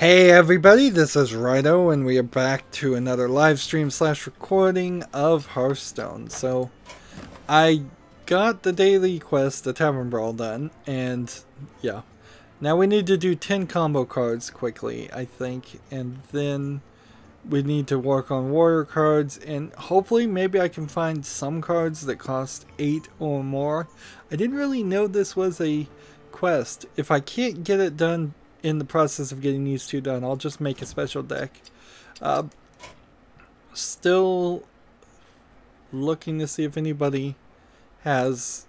Hey everybody, this is Rydo, and we are back to another live stream slash recording of Hearthstone. So, I got the daily quest, the Tavern Brawl, done, and yeah. Now we need to do 10 combo cards quickly, I think, and then we need to work on warrior cards, and hopefully maybe I can find some cards that cost 8 or more. I didn't really know this was a quest. If I can't get it done in the process of getting these two done, I'll just make a special deck. Still looking to see if anybody is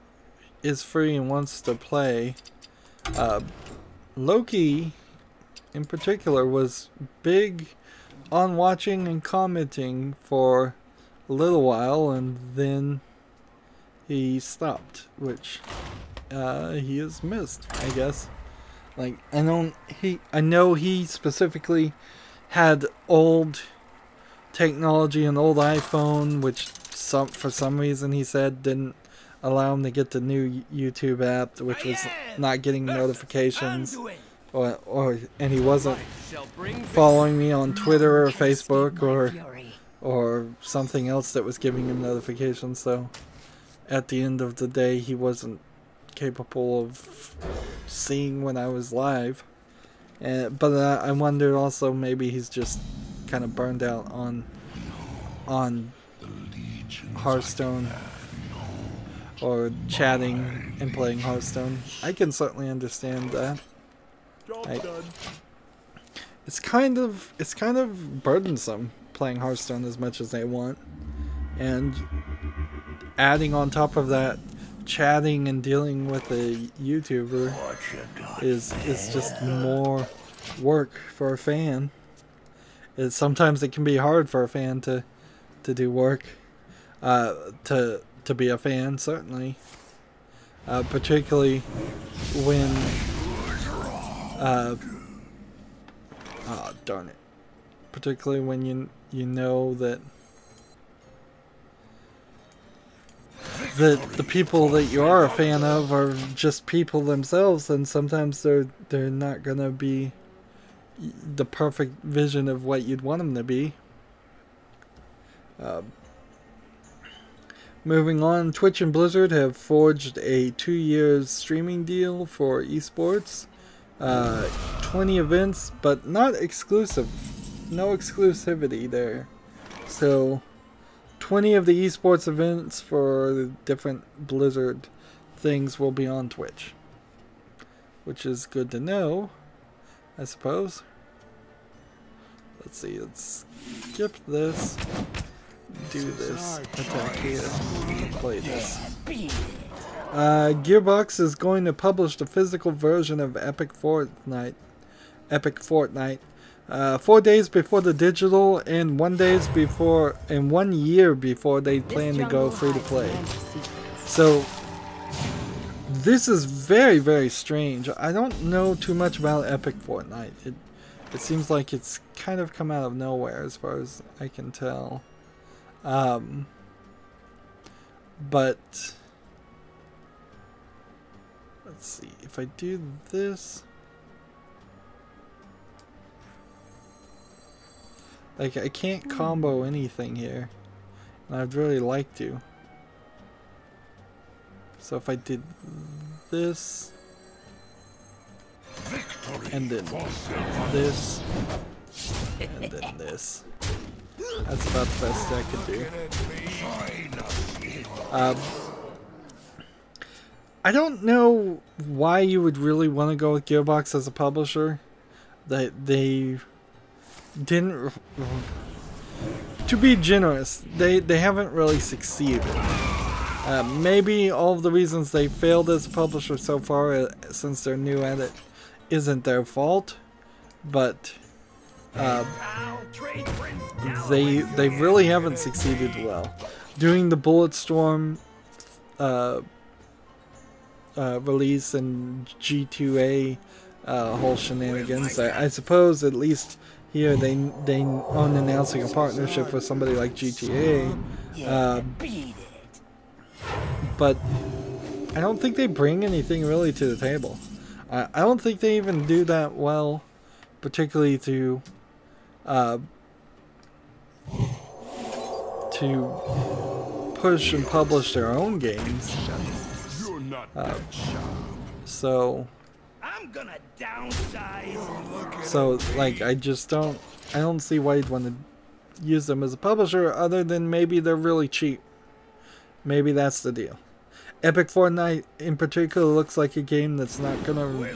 free and wants to play. Loki in particular was big on watching and commenting for a little while, and then he stopped, which he has missed, I guess. Like, I know he specifically had old technology, an old iPhone, which for some reason he said didn't allow him to get the new YouTube app, which was not getting notifications, and he wasn't following me on Twitter or Facebook or something else that was giving him notifications. So at the end of the day, he wasn't capable of seeing when I was live, but I wondered also maybe he's just kind of burned out on Hearthstone or chatting and playing Hearthstone. I can certainly understand that. It's kind of burdensome playing Hearthstone as much as they want, and adding on top of that chatting and dealing with a YouTuber is just more work for a fan. Sometimes it can be hard for a fan to do work, to be a fan, certainly, particularly when darn it, particularly when you know that the people that you are a fan of are just people themselves, and sometimes they're not gonna be the perfect vision of what you'd want them to be. Moving on, Twitch and Blizzard have forged a 2-year streaming deal for esports. 20 events, but not exclusive. No exclusivity there. So 20 of the esports events for the different Blizzard things will be on Twitch, which is good to know, I suppose. Let's see, let's skip this, do this, attack here, and play this. Gearbox is going to publish the physical version of Epic Fortnite. 4 days before the digital, and 1 year before they plan to go free to play. So this is very, very strange. I don't know too much about Epic Fortnite. It seems like it's kind of come out of nowhere as far as I can tell. But let's see, if I do this, like, I can't combo anything here, and I'd really like to. So if I did this, and then this, and then this, that's about the best I could do. I don't know why you would really want to go with Gearbox as a publisher. They didn't, to be generous, they haven't really succeeded. Maybe all of the reasons they failed as a publisher so far, since they're new at it, isn't their fault, but they really haven't succeeded well. Doing the Bulletstorm release and G2A whole shenanigans, I suppose at least here they own announcing a partnership with somebody like GTA, but I don't think they bring anything really to the table. I don't think they even do that well particularly to push and publish their own games. So like I don't see why you'd want to use them as a publisher other than maybe they're really cheap. Maybe that's the deal. Epic Fortnite in particular looks like a game that's not gonna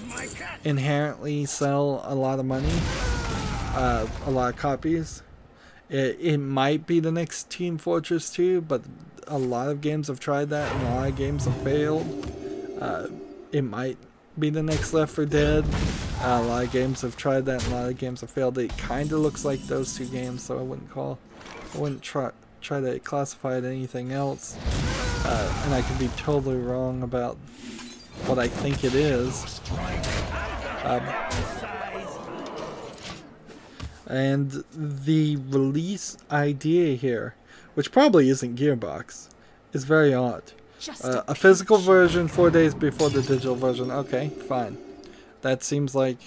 inherently sell a lot of money, a lot of copies. It might be the next Team Fortress 2, but a lot of games have tried that and a lot of games have failed. It might be the next Left 4 Dead. A lot of games have tried that and a lot of games have failed. It kind of looks like those two games, so I wouldn't try to classify it anything else. And I could be totally wrong about what I think it is. And the release idea here, which probably isn't Gearbox, is very odd. A physical version 4 days before the digital version. Okay, fine. That seems like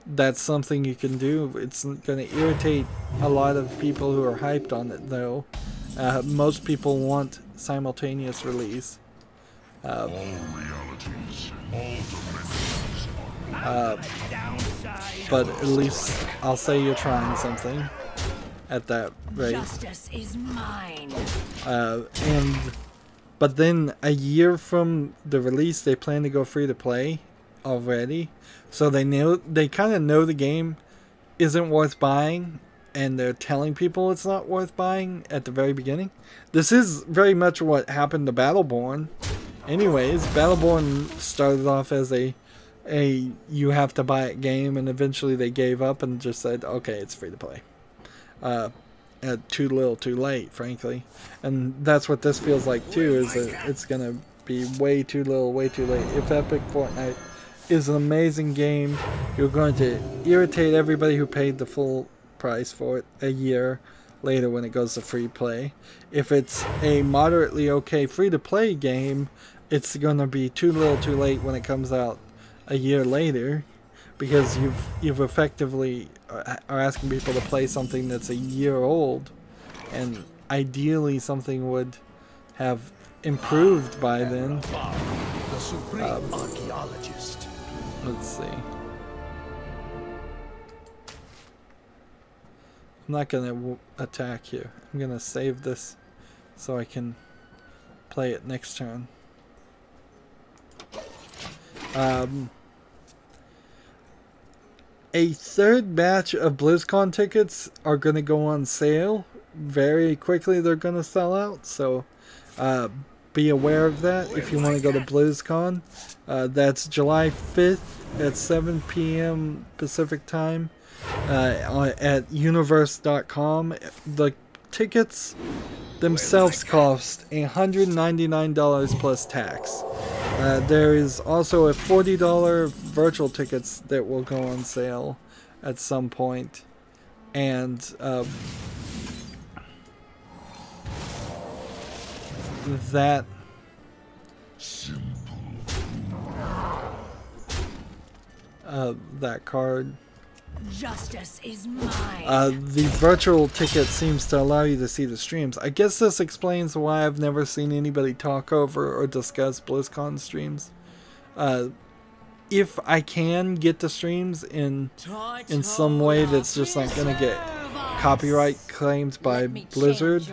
that's something you can do. It's going to irritate a lot of people who are hyped on it, though. Most people want simultaneous release. But at least I'll say you're trying something at that rate. Justice is mine. But then a year from the release, they plan to go free to play already. So they kind of know the game isn't worth buying, and they're telling people it's not worth buying at the very beginning. This is very much what happened to Battleborn. Anyways, Battleborn started off as a you have to buy it game, and eventually they gave up and just said, okay, it's free to play. Too little, too late, frankly. And that's what this feels like too, is that it's gonna be way too little, way too late. If Epic Fortnite is an amazing game, you're going to irritate everybody who paid the full price for it a year later when it goes to free play. If it's a moderately okay free to play game, it's gonna be too little, too late when it comes out a year later, because you've effectively are asking people to play something that's a year old, and ideally something would have improved by then. The supreme archaeologist. Let's see. I'm not gonna attack you. I'm gonna save this so I can play it next turn. A third batch of BlizzCon tickets are going to go on sale very quickly. They're going to sell out, so be aware of that if you want to go to BlizzCon. That's July 5th at 7 p.m. Pacific time at universe.com. The tickets themselves cost $199 plus tax. There is also a $40 virtual tickets that will go on sale at some point, and that card. Justice is mine. The virtual ticket seems to allow you to see the streams. I guess this explains why I've never seen anybody talk over or discuss BlizzCon streams. If I can get the streams in some way that's just not going to get copyright claimed by Blizzard,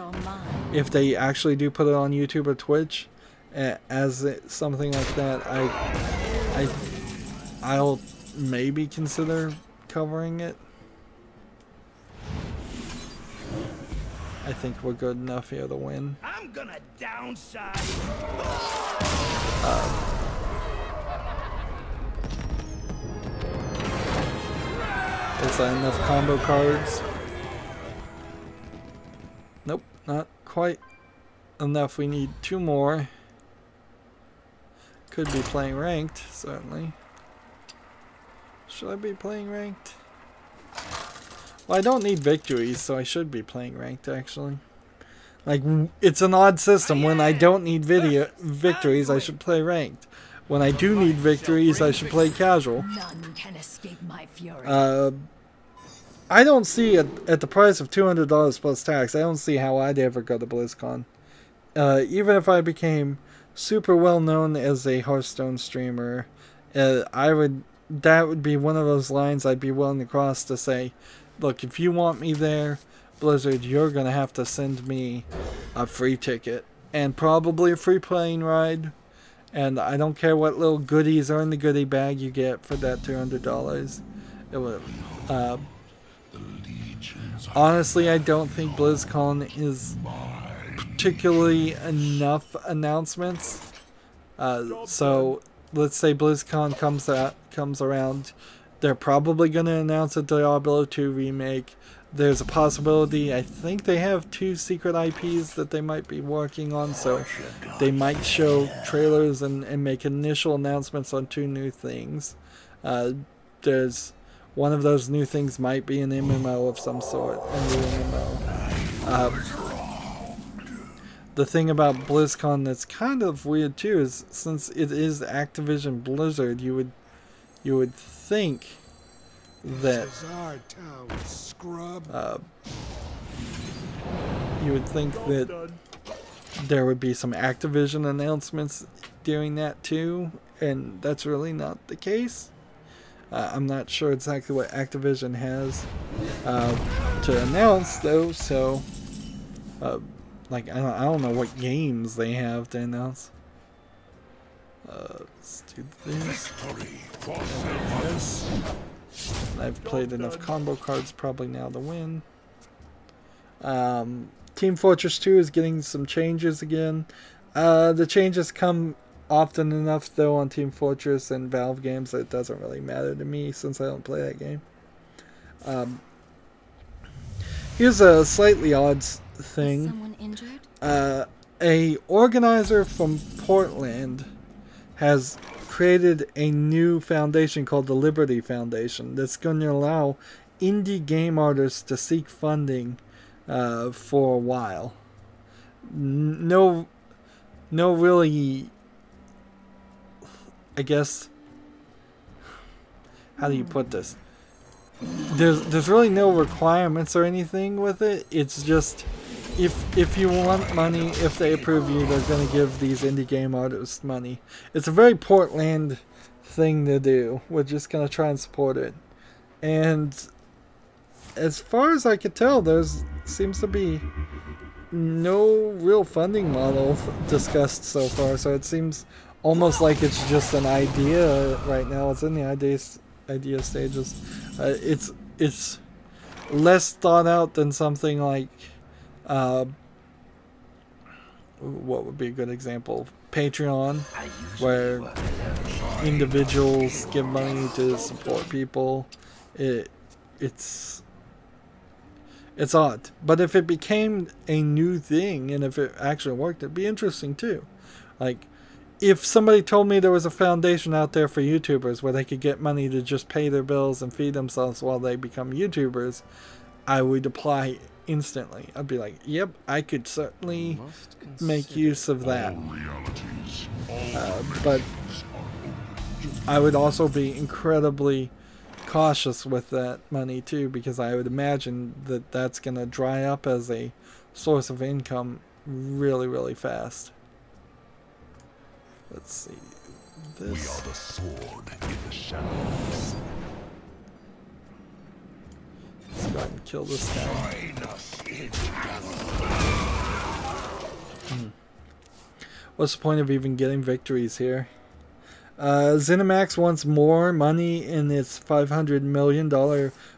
if they actually do put it on YouTube or Twitch as something like that, I'll maybe consider covering it. I think we're good enough here to win. I'm gonna downsize. Is that enough combo cards? Nope, not quite enough. We need 2 more. Could be playing ranked, certainly. Should I be playing ranked? Well, I don't need victories, so I should be playing ranked, actually. Like, it's an odd system. When I don't need victories, I should play ranked. When I do need victories, I should play casual. None can escape my fury. I don't see at the price of $200 plus tax. I don't see how I'd ever go to BlizzCon. Even if I became super well known as a Hearthstone streamer, that would be one of those lines I'd be willing to cross to say, look, if you want me there, Blizzard, you're gonna have to send me a free ticket and probably a free plane ride. And I don't care what little goodies are in the goodie bag you get for that $200. It would. Honestly, I don't think BlizzCon is particularly enough announcements. So let's say BlizzCon comes around, they're probably going to announce a Diablo 2 remake. There's a possibility, I think they have 2 secret IPs that they might be working on, so they might show trailers and make initial announcements on 2 new things. There's one of those new things might be an MMO of some sort, a new MMO. The thing about BlizzCon that's kind of weird too is since it is Activision Blizzard, you would think that there would be some Activision announcements during that too, and that's really not the case. I'm not sure exactly what Activision has to announce though, so like I don't know what games they have to announce. Let's do this. I've played enough combo cards probably now to win. Team Fortress 2 is getting some changes again. The changes come often enough though on Team Fortress and Valve games that it doesn't really matter to me since I don't play that game. Here's a slightly odd thing. Someone injured? A organizer from Portland has created a new foundation called the Liberty Foundation that's going to allow indie game artists to seek funding for a while. No really, I guess, how do you put this? There's really no requirements or anything with it. It's just if you want money, if they approve you, they're going to give these indie game artists money. It's a very Portland thing to do. We're just going to try and support it. And as far as I could tell, seems to be no real funding model discussed so far. So it seems almost like it's just an idea right now. It's in the idea stages. It's less thought out than something like what would be a good example? Patreon, where individuals give money to support people. It's odd, but if it became a new thing and if it actually worked, it'd be interesting too. Like, if somebody told me there was a foundation out there for YouTubers where they could get money to just pay their bills and feed themselves while they become YouTubers, I would apply instantly. I'd be like, yep, I could certainly make use of that. But I would also be incredibly cautious with that money too, because I would imagine that that's going to dry up as a source of income really, really fast. Let's see. This. We are the sword in the shadows. Let's go ahead and kill this guy. What's the point of even getting victories here? ZeniMax wants more money in its $500 million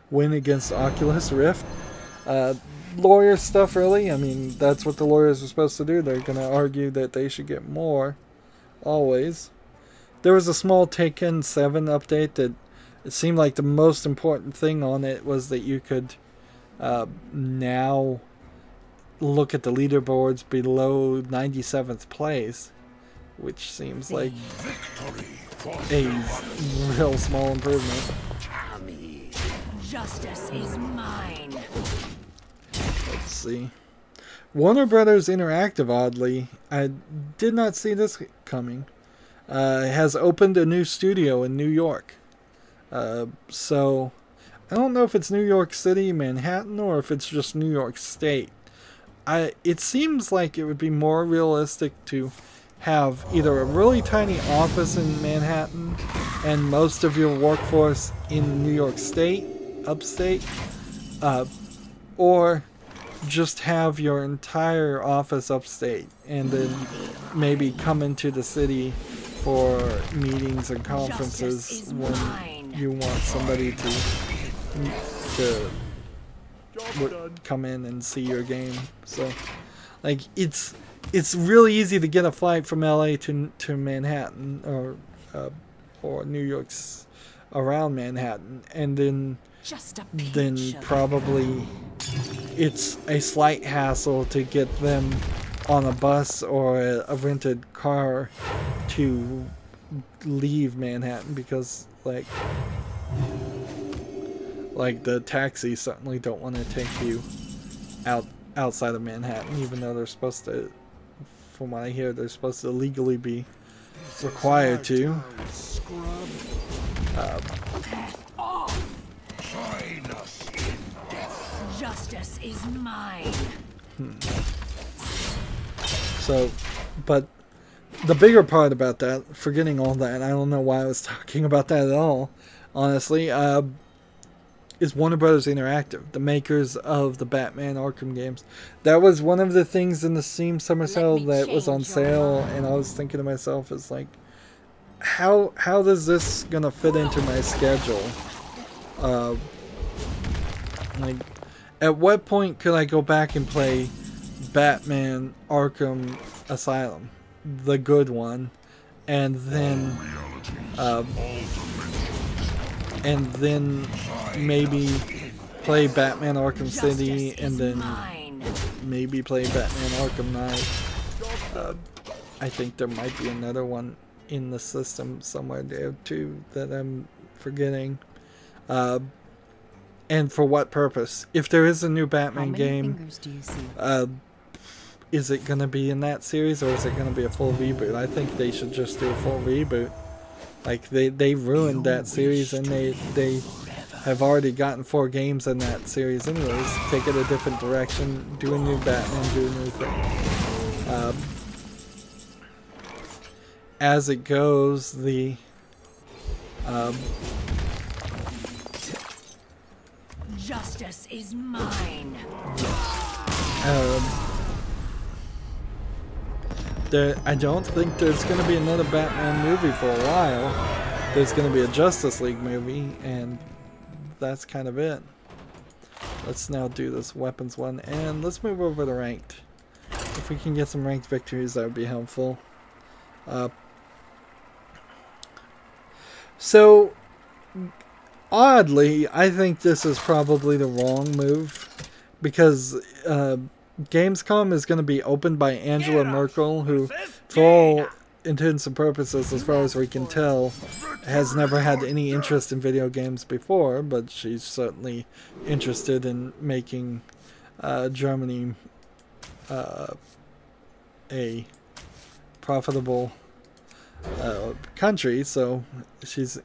win against Oculus Rift. Lawyer stuff, really? I mean, that's what the lawyers are supposed to do. They're going to argue that they should get more. Always. There was a small Tekken 7 update that it seemed like the most important thing on it was that you could now look at the leaderboards below 97th place, which seems like a real small improvement. Justice is mine. Let's see. Warner Brothers Interactive, oddly, I did not see this coming, has opened a new studio in New York. So I don't know if it's New York City, Manhattan, or if it's just New York State. It seems like it would be more realistic to have either a really tiny office in Manhattan and most of your workforce in New York State, upstate, or just have your entire office upstate and then maybe come into the city for meetings and conferences when you want somebody to come in and see your game. So, like, it's really easy to get a flight from LA to Manhattan or New York's around Manhattan, and then probably it's a slight hassle to get them on a bus or a rented car to leave Manhattan, because like the taxis certainly don't want to take you outside of Manhattan, even though they're supposed to, from what I hear, they're supposed to legally be required to. Justice is mine. So, but the bigger part about that, forgetting all that, I don't know why I was talking about that at all, honestly, is Warner Brothers Interactive, the makers of the Batman Arkham games. That was one of the things in the Steam Summer Sale that was on sale, and I was thinking to myself, is like, how is this gonna fit into my schedule? Like, at what point could I go back and play Batman Arkham Asylum, the good one, and then maybe play Batman Arkham City, and then maybe play Batman Arkham Knight. I think there might be another one in the system somewhere there too that I'm forgetting. And for what purpose? If there is a new Batman game, is it going to be in that series, or is it going to be a full reboot? I think they should just do a full reboot. Like, they ruined that series, and they have already gotten 4 games in that series anyways. Take it a different direction, do a new Batman, do a new thing. As it goes, the justice is mine. I don't think there's going to be another Batman movie for a while. There's going to be a Justice League movie, and that's kind of it. Let's now do this weapons one, and let's move over to ranked. If we can get some ranked victories, that would be helpful. So, oddly, I think this is probably the wrong move, because Gamescom is going to be opened by Angela Merkel, who, for all intents and purposes, as far as we can tell, has never had any interest in video games before, but she's certainly interested in making Germany a profitable country, so she's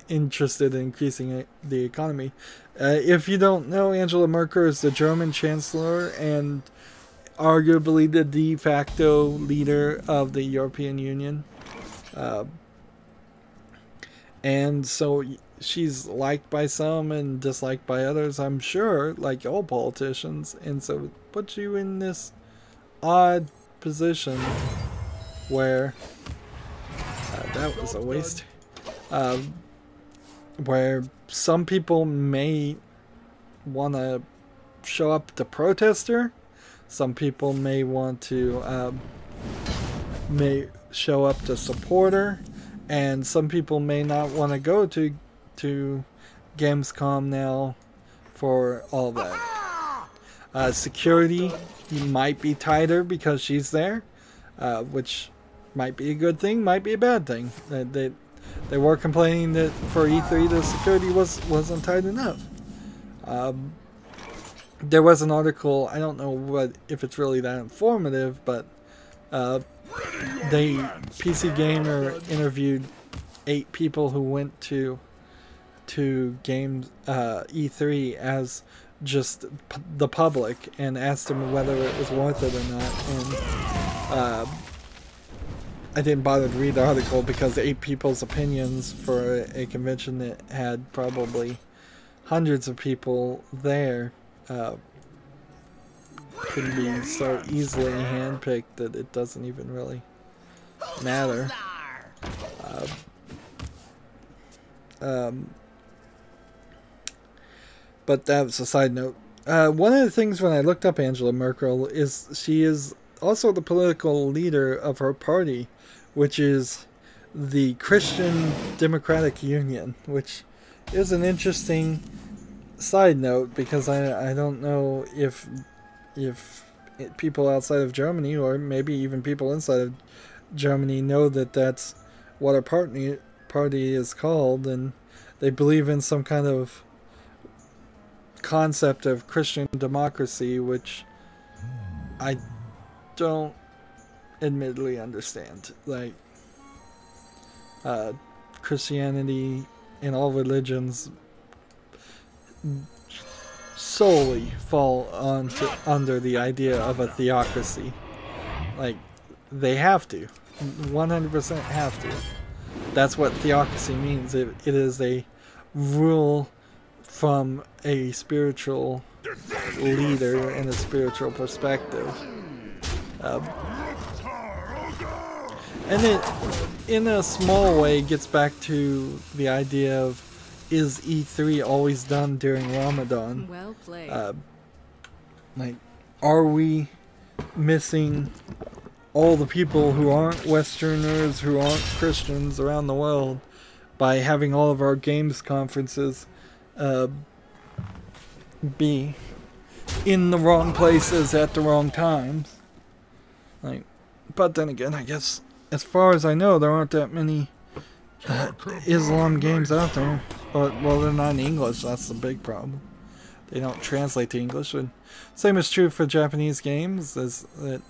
interested in increasing the economy. If you don't know, Angela Merkel is the German Chancellor and arguably the de facto leader of the European Union. And so she's liked by some and disliked by others, I'm sure, like all politicians. And so it puts you in this odd position where that was a waste. Where some people may want to show up to protest her. Some people may want to may show up to support her, and some people may not want to go to Gamescom now for all that. Security might be tighter because she's there, which might be a good thing, might be a bad thing. They were complaining that for E3 the security wasn't tight enough. There was an article, I don't know if it's really that informative, but PC Gamer interviewed 8 people who went to to E3 as just the public and asked him whether it was worth it or not, and I didn't bother to read the article because 8 people's opinions for a convention that had probably hundreds of people there can be so easily handpicked that it doesn't even really matter. But that was a side note. One of the things when I looked up Angela Merkel is she is also the political leader of her party, which is the Christian Democratic Union, which is an interesting side note because I don't know if people outside of Germany or maybe even people inside of Germany know that that's what our party is called, and they believe in some kind of concept of Christian democracy, which I don't admittedly understand. Like, Christianity and all religions solely fall under the idea of a theocracy. Like, they have to. 100% have to. That's what theocracy means. It is a rule from a spiritual leader and a spiritual perspective. And it, in a small way, gets back to the idea of, is E3 always done during Ramadan? Well played. Like, are we missing all the people who aren't Westerners, who aren't Christians around the world, by having all of our games conferences be in the wrong places at the wrong times? Like, but then again, I guess as far as I know, there aren't that many Islam games out there. But, well, they're not in English. That's the big problem. They don't translate to English. And same is true for Japanese games. There's that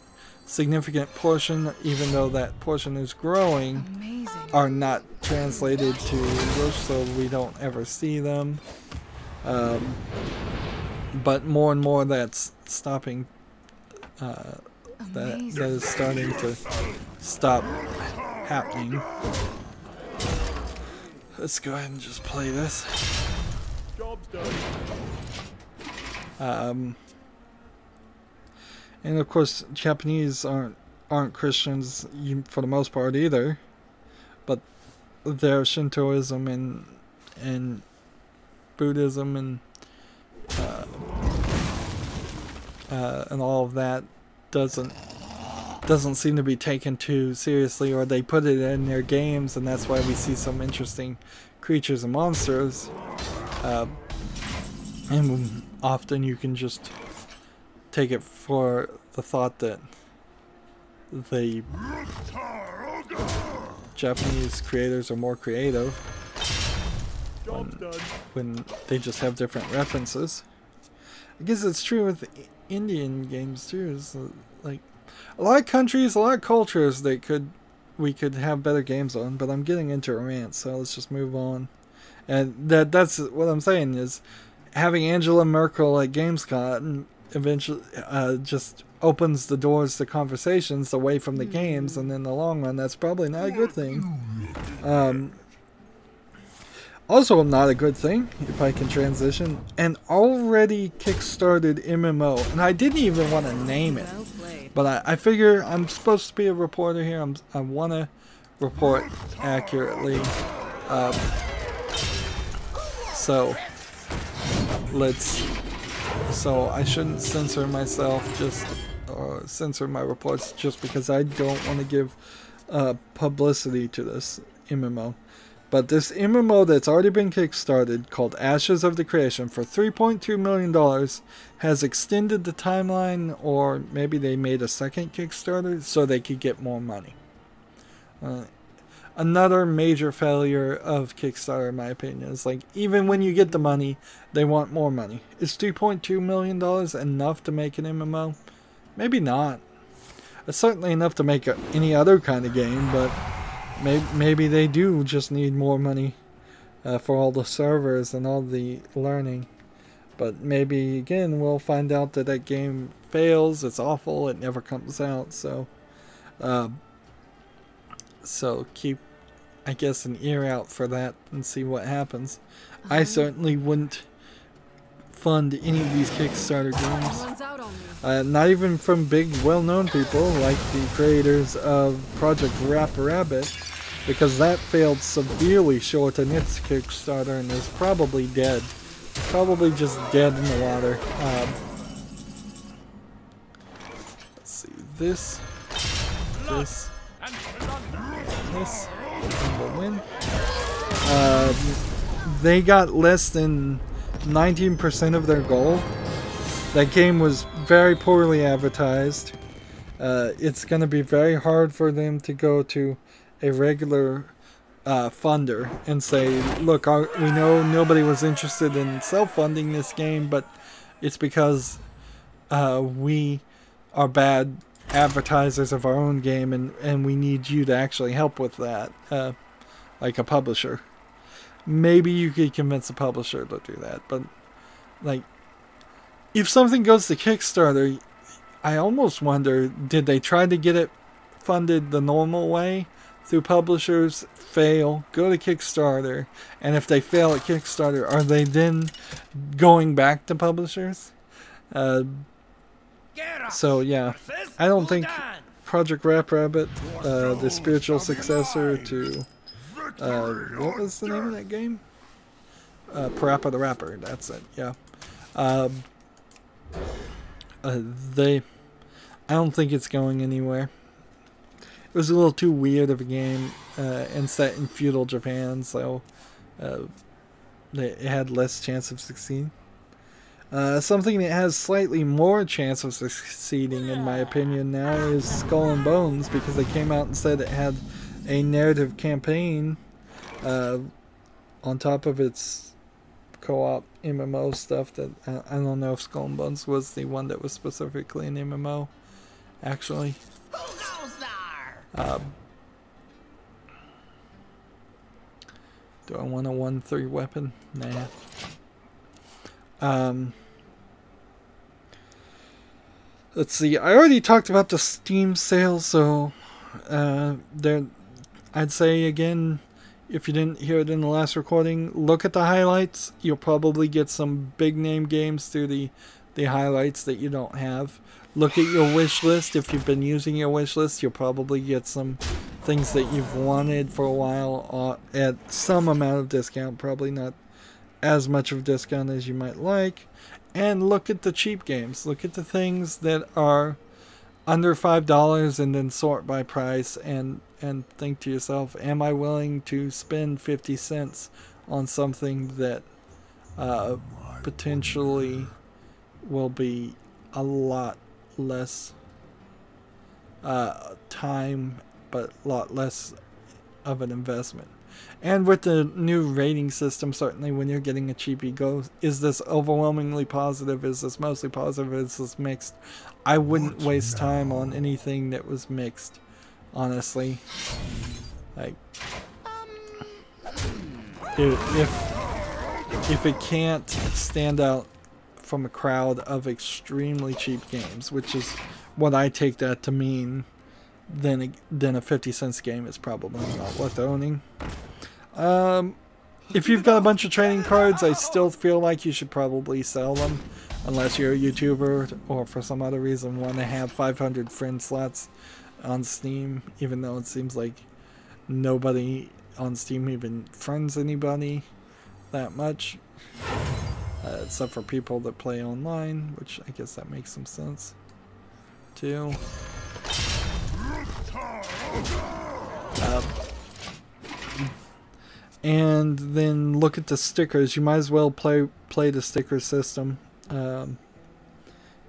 significant portion, even though that portion is growing, are not translated to English, so we don't ever see them. But more and more that's stopping. That is starting to stop happening. Let's go ahead and just play this. Job's done. And of course, Japanese aren't Christians for the most part either, but their Shintoism and Buddhism and all of that doesn't seem to be taken too seriously, or they put it in their games, and that's why we see some interesting creatures and monsters. And often you can just take it for the thought that the Japanese creators are more creative when they just have different references. I guess it's true with Indian games too. Is like a lot of countries, a lot of cultures that we could have better games on. But I'm getting into a rant, so let's just move on. And that's what I'm saying is having Angela Merkel at Gamescom eventually just opens the doors to conversations away from the games, and in the long run, that's probably not a good thing. Also not a good thing, if I can transition, an already kickstarted MMO, and I didn't even want to name it, but I figure I'm supposed to be a reporter here. I want to report accurately, so I shouldn't censor myself or censor my reports just because I don't want to give publicity to this MMO. But this MMO that's already been kickstarted, called Ashes of the Creation, for $3.2 million, has extended the timeline, or maybe they made a second Kickstarter so they could get more money. Another major failure of Kickstarter, in my opinion, is like, even when you get the money, they want more money. Is $3.2 million enough to make an MMO? Maybe not. It's certainly enough to make any other kind of game, but maybe they do just need more money for all the servers and all the learning. But maybe again we'll find out that that game fails. It's awful. It never comes out. So, so keep, I guess, an ear out for that and see what happens. I certainly wouldn't fund any of these Kickstarter games. Not even from big, well-known people like the creators of Project Rabbit, because that failed severely short in its Kickstarter and is probably dead. Probably just dead in the water. Let's see, this, and we'll win. They got less than 19% of their goal. That game was very poorly advertised. It's going to be very hard for them to go to a regular funder and say, look, we know nobody was interested in self-funding this game, but it's because we are bad advertisers of our own game, and we need you to actually help with that, like a publisher. Maybe you could convince a publisher to do that, but like, if something goes to Kickstarter, I almost wonder, did they try to get it funded the normal way through publishers, fail, go to Kickstarter, and if they fail at Kickstarter, are they then going back to publishers? So yeah, I don't think Project Rabbit, the spiritual successor to what was the name of that game? Parappa the Rapper. That's it. Yeah. I don't think it's going anywhere. It was a little too weird of a game, and set in feudal Japan, so it had less chance of succeeding. Something that has slightly more chance of succeeding, in my opinion, now is Skull and Bones, because they came out and said it had a narrative campaign on top of its co-op MMO stuff. That I don't know if Skull and Bones was the one that was specifically an MMO, actually. Do I want a 1-3 weapon? Nah. Let's see. I already talked about the Steam sale, so I'd say again, if you didn't hear it in the last recording, look at the highlights. You'll probably get some big name games through the highlights that you don't have. Look at your wish list. If you've been using your wish list, you'll probably get some things that you've wanted for a while at some amount of discount. Probably not as much of a discount as you might like. And look at the cheap games. Look at the things that are under $5 and then sort by price, and think to yourself, am I willing to spend 50 cents on something that potentially will be a lot less time, but a lot less of an investment. And with the new rating system, certainly when you're getting a cheapie, go, is this overwhelmingly positive? Is this mostly positive? Is this mixed? I wouldn't waste time on anything that was mixed, honestly. Like, if it can't stand out from a crowd of extremely cheap games, which is what I take that to mean, then a 50 cents game is probably not worth owning. If you've got a bunch of trading cards, I still feel like you should probably sell them, unless you're a YouTuber or for some other reason want to have 500 friend slots on Steam, even though it seems like nobody on Steam even friends anybody that much, except for people that play online, which I guess that makes some sense too. And then look at the stickers. You might as well play the sticker system. Might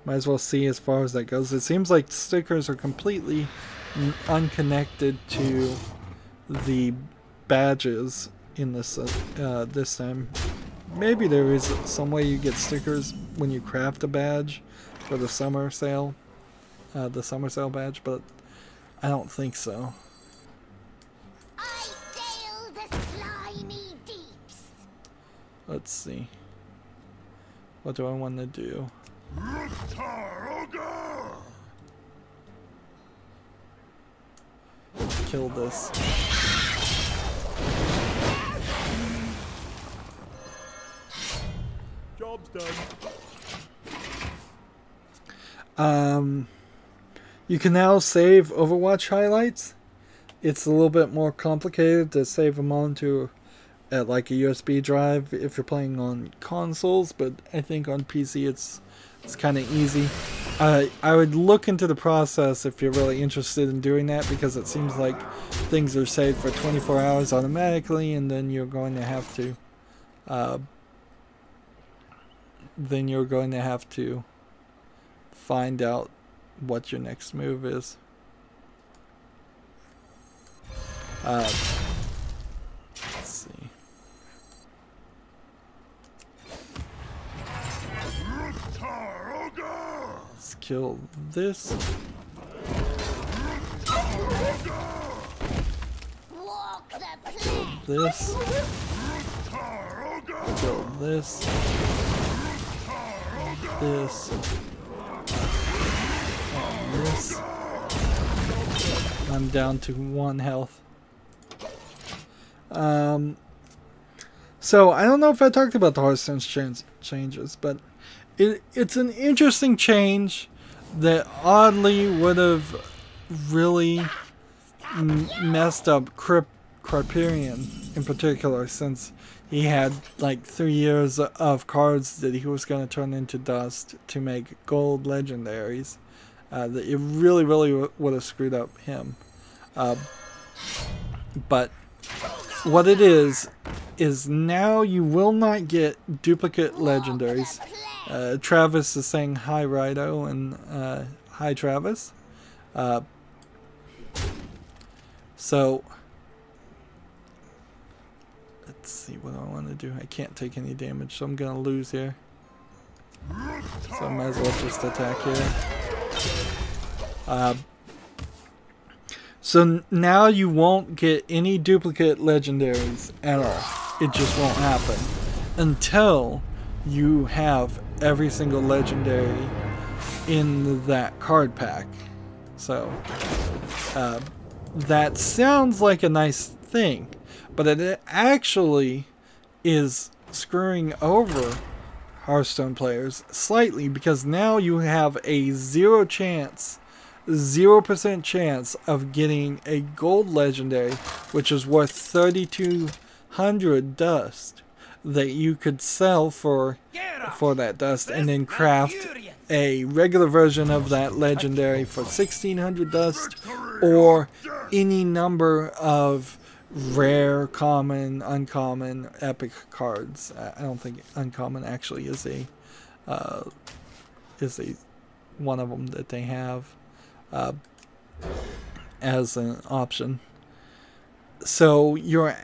as well see as far as that goes. It seems like stickers are completely unconnected to the badges in this this time. Maybe there is some way you get stickers when you craft a badge for the summer sale, badge, but I don't think so. I sail the slimy deeps. Let's see. What do I want to do? Kill this. Job's done. You can now save Overwatch highlights. It's a little bit more complicated to save them onto like a USB drive if you're playing on consoles, but I think on PC it's kind of easy. I would look into the process if you're really interested in doing that, because it seems like things are saved for 24 hours automatically, and then you're going to have to find out what your next move is. Let's see. Let's kill this. This. Kill this. This. And this. I'm down to 1 health. So I don't know if I talked about the Hearthstone changes, but it's an interesting change that oddly would have really messed up Criterion in particular, since he had like 3 years of cards that he was going to turn into dust to make gold legendaries. That it really would have screwed up him. But what it is now you will not get duplicate legendaries. Travis is saying hi, Rydo, and hi, Travis. So let's see what I want to do. I can't take any damage, so I'm gonna lose here. So I might as well just attack here. So now you won't get any duplicate legendaries at all. It just won't happen until you have every single legendary in that card pack. So that sounds like a nice thing, but it actually is screwing over Hearthstone players slightly, because now you have a 0% chance of getting a gold legendary, which is worth 3,200 dust, that you could sell for that dust, and then craft a regular version of that legendary for 1,600 dust, or any number of rare, common, uncommon, epic cards. I don't think uncommon actually is a one of them that they have as an option. So your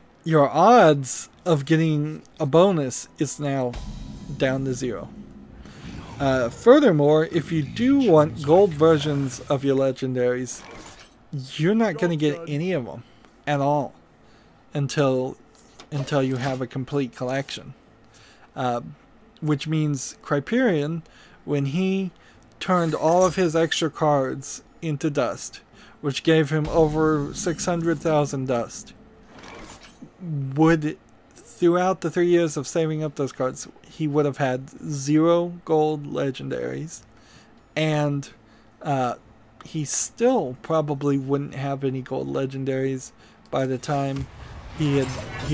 odds of getting a bonus is now down to 0. Furthermore, if you do want gold versions of your legendaries, you're not going to get any of them at all until you have a complete collection. Which means Criterion, when he turned all of his extra cards into dust, which gave him over 600,000 dust, would, throughout the 3 years of saving up those cards, he would have had 0 gold legendaries, and he still probably wouldn't have any gold legendaries by the time he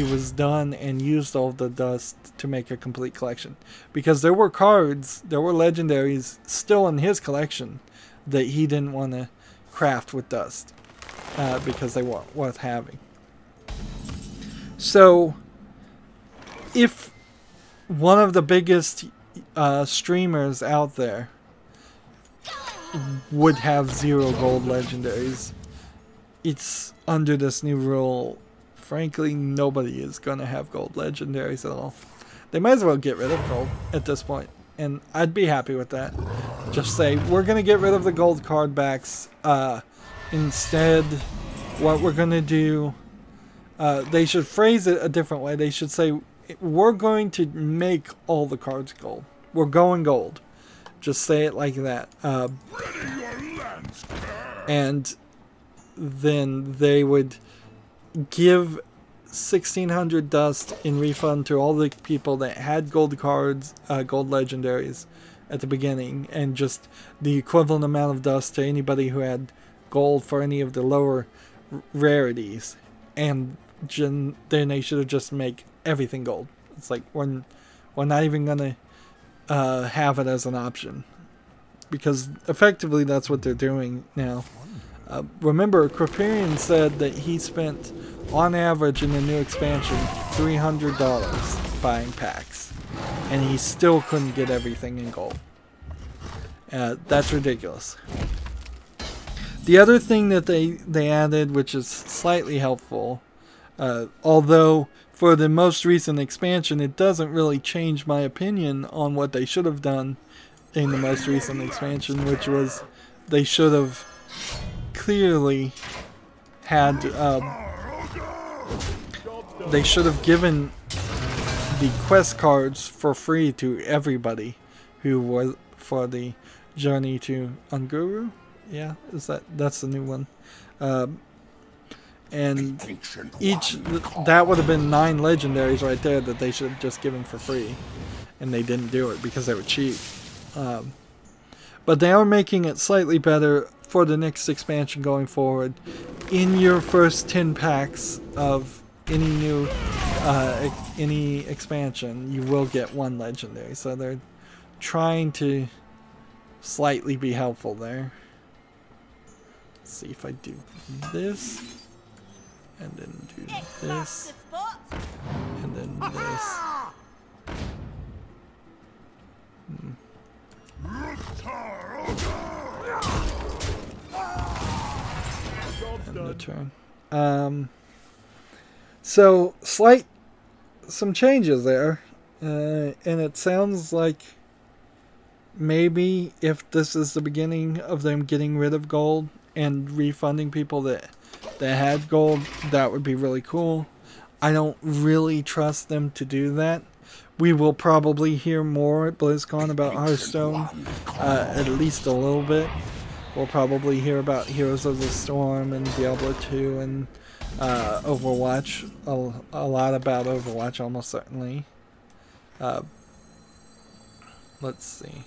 was done and used all the dust to make a complete collection, because there were legendaries still in his collection that he didn't want to craft with dust because they weren't worth having. So if one of the biggest streamers out there would have 0 gold legendaries, it's under this new rule. Frankly, nobody is going to have gold legendaries at all. They might as well get rid of gold at this point, and I'd be happy with that. Just say, we're going to get rid of the gold card backs. Instead, what we're going to do, they should phrase it a different way. They should say, we're going to make all the cards gold. We're going gold. Just say it like that. And then they would give 1,600 dust in refund to all the people that had gold cards, gold legendaries at the beginning, and just the equivalent amount of dust to anybody who had gold for any of the lower rarities. And then they should have just make everything gold. It's like we're not even gonna have it as an option, because effectively that's what they're doing now. Remember, Kriparian said that he spent on average in the new expansion $300 buying packs, and he still couldn't get everything in gold. That's ridiculous. The other thing that they added, which is slightly helpful, although for the most recent expansion it doesn't really change my opinion on what they should have done in the most recent expansion, which was they should have clearly had they should have given the quest cards for free to everybody who was for the journey to Unguru. Yeah, that's the new one. And that would have been 9 legendaries right there that they should have just given for free, and they didn't do it because they were cheap. But they are making it slightly better for the next expansion going forward. In your first 10 packs of any new any expansion, you will get 1 legendary. So they're trying to slightly be helpful there. Let's see if I do this, and then do this, and then this. And the turn. So some changes there, and it sounds like maybe if this is the beginning of them getting rid of gold and refunding people that had gold, that would be really cool. I don't really trust them to do that. We will probably hear more at BlizzCon about Hearthstone, at least a little bit. We'll probably hear about Heroes of the Storm and Diablo 2 and Overwatch. A lot about Overwatch, almost certainly. Let's see.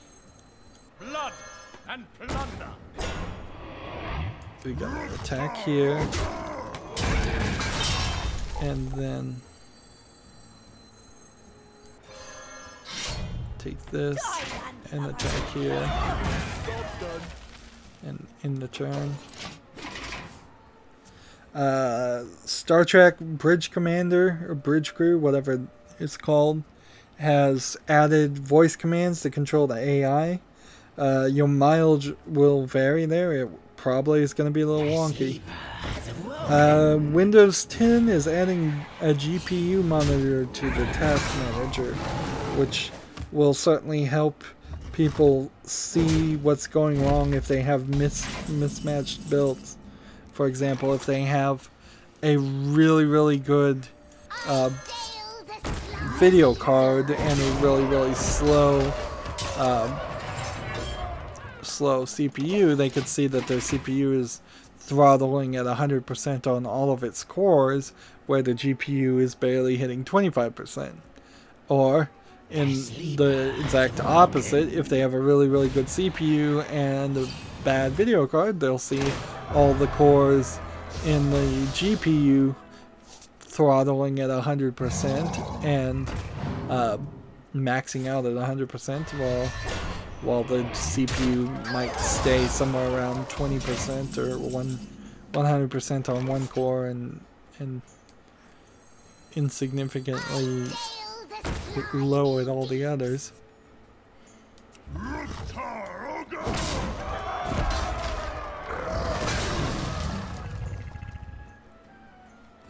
Blood and plunder. We got an attack here, and then take this and attack here, and in the turn. Star Trek Bridge Commander or Bridge Crew, whatever it's called, has added voice commands to control the AI. Your mileage will vary there. It probably is going to be a little wonky. Windows 10 is adding a GPU monitor to the task manager, which will certainly help people see what's going wrong if they have mismatched builds. For example, if they have a really good video card and a really slow CPU, they could see that their CPU is throttling at 100% on all of its cores, where the GPU is barely hitting 25%. Or in the exact opposite, if they have a really good CPU and a bad video card, they'll see all the cores in the GPU throttling at 100% and maxing out at 100%, while the CPU might stay somewhere around 20% or 100% on one core and insignificantly low at all the others.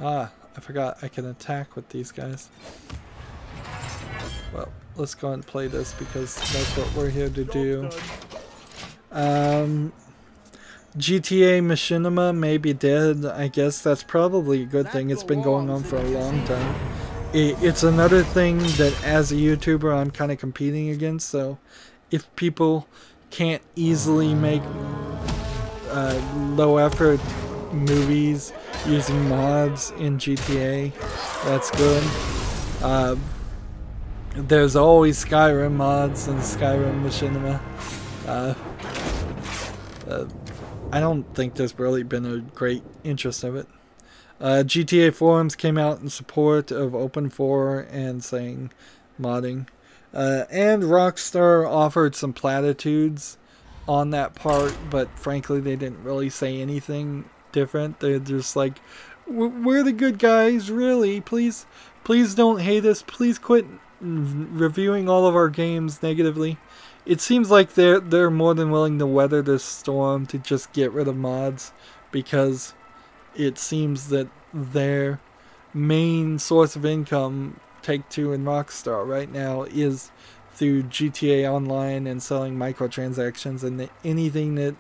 Ah, I forgot I can attack with these guys. Well, let's go and play this because that's what we're here to do. GTA Machinima may be dead. I guess that's probably a good thing. It's been going on for a long time. it's another thing that as a YouTuber I'm kind of competing against. So if people can't easily make low effort movies using mods in GTA, that's good. There's always Skyrim mods and Skyrim Machinima. I don't think there's really been a great interest of it. GTA forums came out in support of Open4 and saying modding. And Rockstar offered some platitudes on that part, but frankly they didn't really say anything different. They're just like, we're the good guys, really. Please don't hate us. Please quit reviewing all of our games negatively. It seems like they're more than willing to weather this storm to just get rid of mods, because it seems that their main source of income, Take-Two and Rockstar right now, is through GTA Online and selling microtransactions, and anything that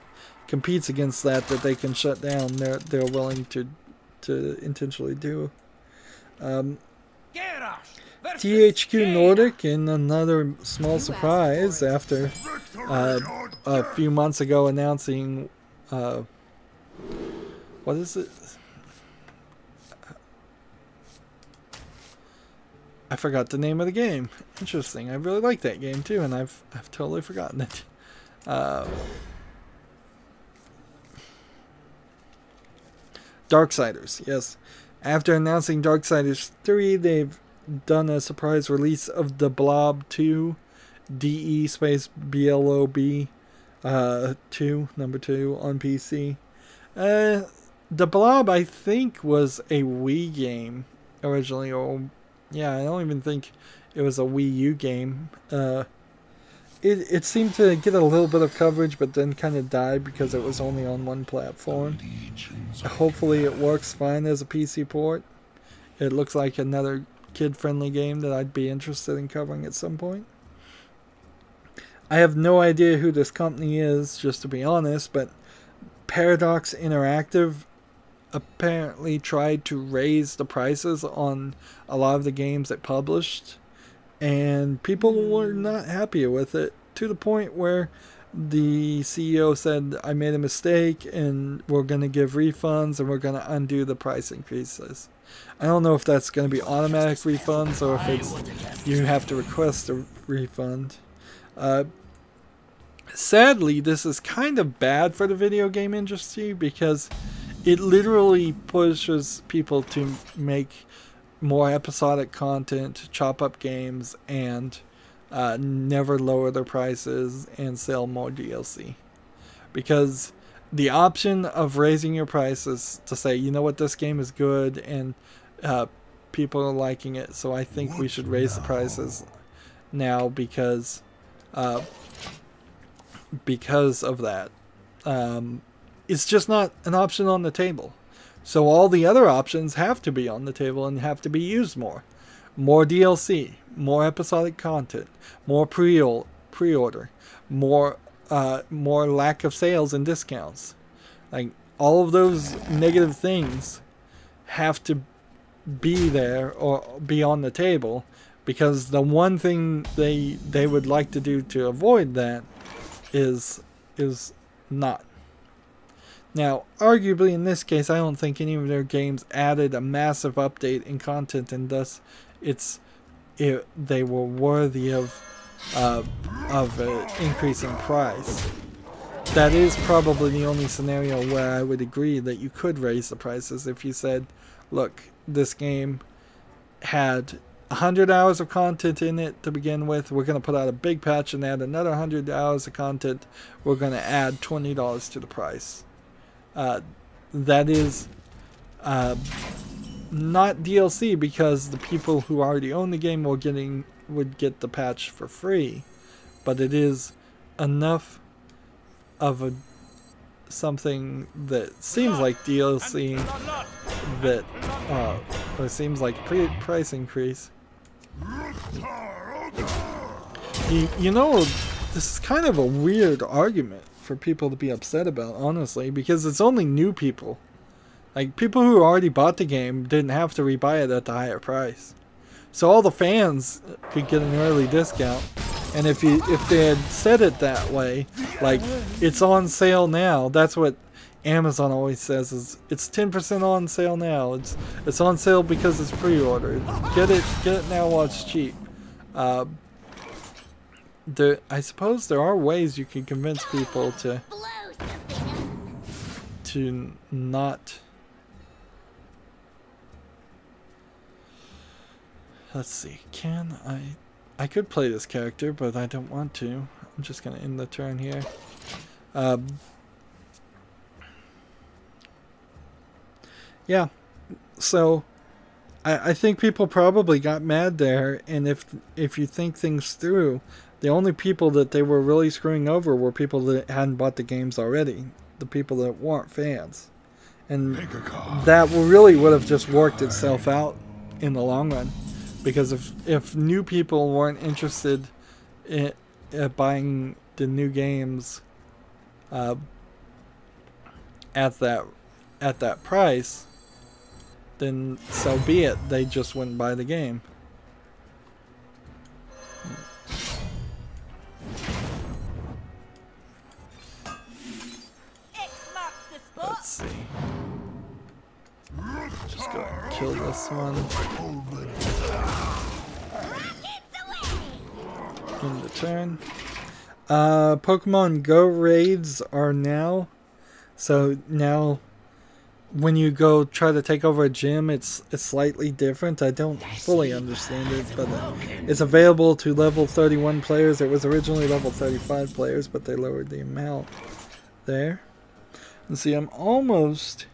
competes against that they can shut down, they're willing to intentionally do. THQ Nordic, in another small surprise, after a few months ago announcing what is it? I forgot the name of the game. Interesting. I really like that game too, and I've totally forgotten it. Darksiders, yes. After announcing Darksiders 3, they've done a surprise release of The Blob 2, DE space BLOB 2, number 2 on PC. The Blob, I think, was a Wii game originally, or yeah, I don't even think it was a Wii U game. It seemed to get a little bit of coverage, but then kind of died because it was only on one platform. Hopefully it works fine as a PC port. It looks like another kid-friendly game that I'd be interested in covering at some point. I have no idea who this company is, just to be honest, but Paradox Interactive apparently tried to raise the prices on a lot of the games it published, and people were not happy with it, to the point where the CEO said, I made a mistake and we're going to give refunds and we're going to undo the price increases. I don't know if that's going to be automatic refunds or if it's you have to request a refund. Sadly, this is kind of bad for the video game industry, because it literally pushes people to make more episodic content, chop up games, and never lower their prices and sell more DLC. Because the option of raising your prices to say, you know what, this game is good and people are liking it, so I think we should raise the prices now because of that. It's just not an option on the table. So all the other options have to be on the table and have to be used more. More DLC, more episodic content, more pre-order, more lack of sales and discounts. Like, all of those negative things have to be there or be on the table, because the one thing they would like to do to avoid that is not. Now, arguably in this case, I don't think any of their games added a massive update in content, and thus they were worthy of an increase in price. That is probably the only scenario where I would agree that you could raise the prices. If you said, look, this game had 100 hours of content in it to begin with, we're going to put out a big patch and add another 100 hours of content, we're going to add $20 to the price. That is not DLC, because the people who already own the game would get the patch for free, but it is enough of something that seems like DLC, that or seems like price increase. You know, this is kind of a weird argument for people to be upset about, honestly, because it's only new people. Like, people who already bought the game didn't have to rebuy it at the higher price. So all the fans could get an early discount. And if they had said it that way, like it's on sale now, that's what Amazon always says, is it's 10% on sale now. It's on sale because it's pre-ordered. Get it now while it's cheap. I suppose there are ways you can convince people to not. Let's see. Can I could play this character, but I don't want to. I'm just gonna end the turn here. Yeah, so I think people probably got mad there, and if you think things through, the only people that they were really screwing over were people that hadn't bought the games already, the people that weren't fans, and that really would have just worked itself out in the long run, because if new people weren't interested in buying the new games at that price, then so be it. They just wouldn't buy the game. Let's see. Just go ahead and kill this one. End the turn. Pokemon Go raids are now. So now, when you go try to take over a gym, it's slightly different. I don't fully understand it, but it's available to level 31 players. It was originally level 35 players, but they lowered the amount there. And see, I'm almost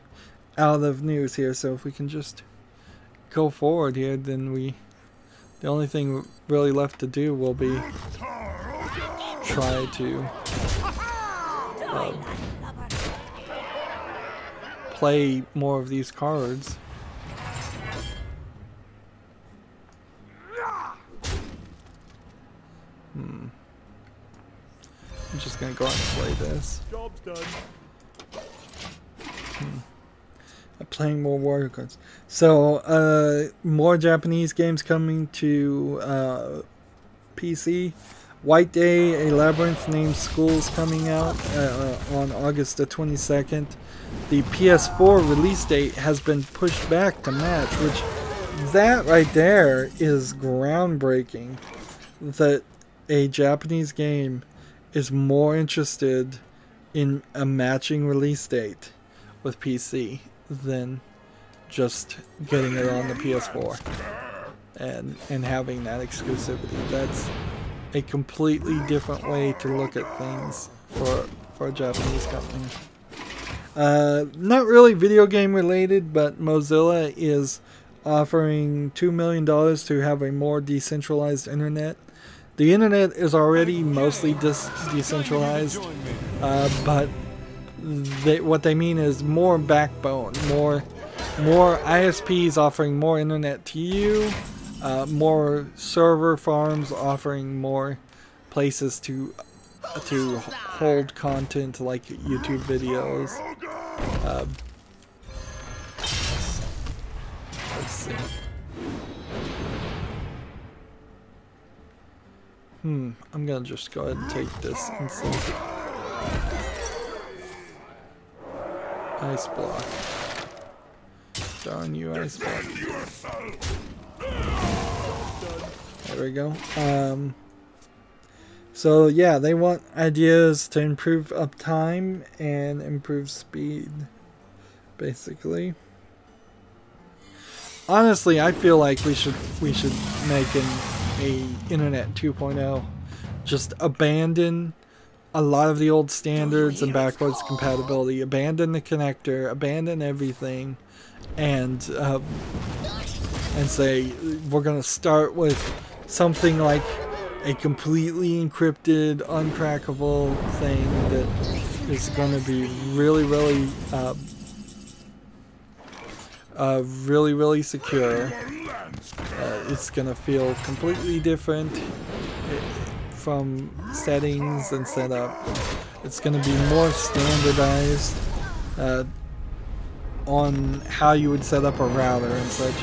out of news here, so if we can just go forward here, then the only thing really left to do will be try to play more of these cards. I'm just gonna go ahead and play this. Job's done. I'm playing more Warrior cards. So, more Japanese games coming to PC. White Day, a Labyrinth named School's coming out on August the 22nd. The PS4 release date has been pushed back to match, which that right there is groundbreaking. That a Japanese game is more interested in a matching release date with PC than just getting it on the PS4 and having that exclusivity. That's a completely different way to look at things for a Japanese company. Not really video game related, but Mozilla is offering $2 million to have a more decentralized internet. The internet is already mostly decentralized, but what they mean is more backbone, more ISPs offering more internet to you, more server farms offering more places to hold content like YouTube videos. Let's see. I'm gonna just go ahead and take this and see. Ice block. Darn you, ice block. There we go. So yeah, they want ideas to improve uptime and improve speed, basically. Honestly, I feel like we should make a Internet 2.0. Just abandon a lot of the old standards and backwards compatibility. Abandon the connector. Abandon everything, and say we're gonna start with something like a completely encrypted, uncrackable thing that is going to be really secure. It's going to feel completely different from settings and setup. It's going to be more standardized on how you would set up a router and such.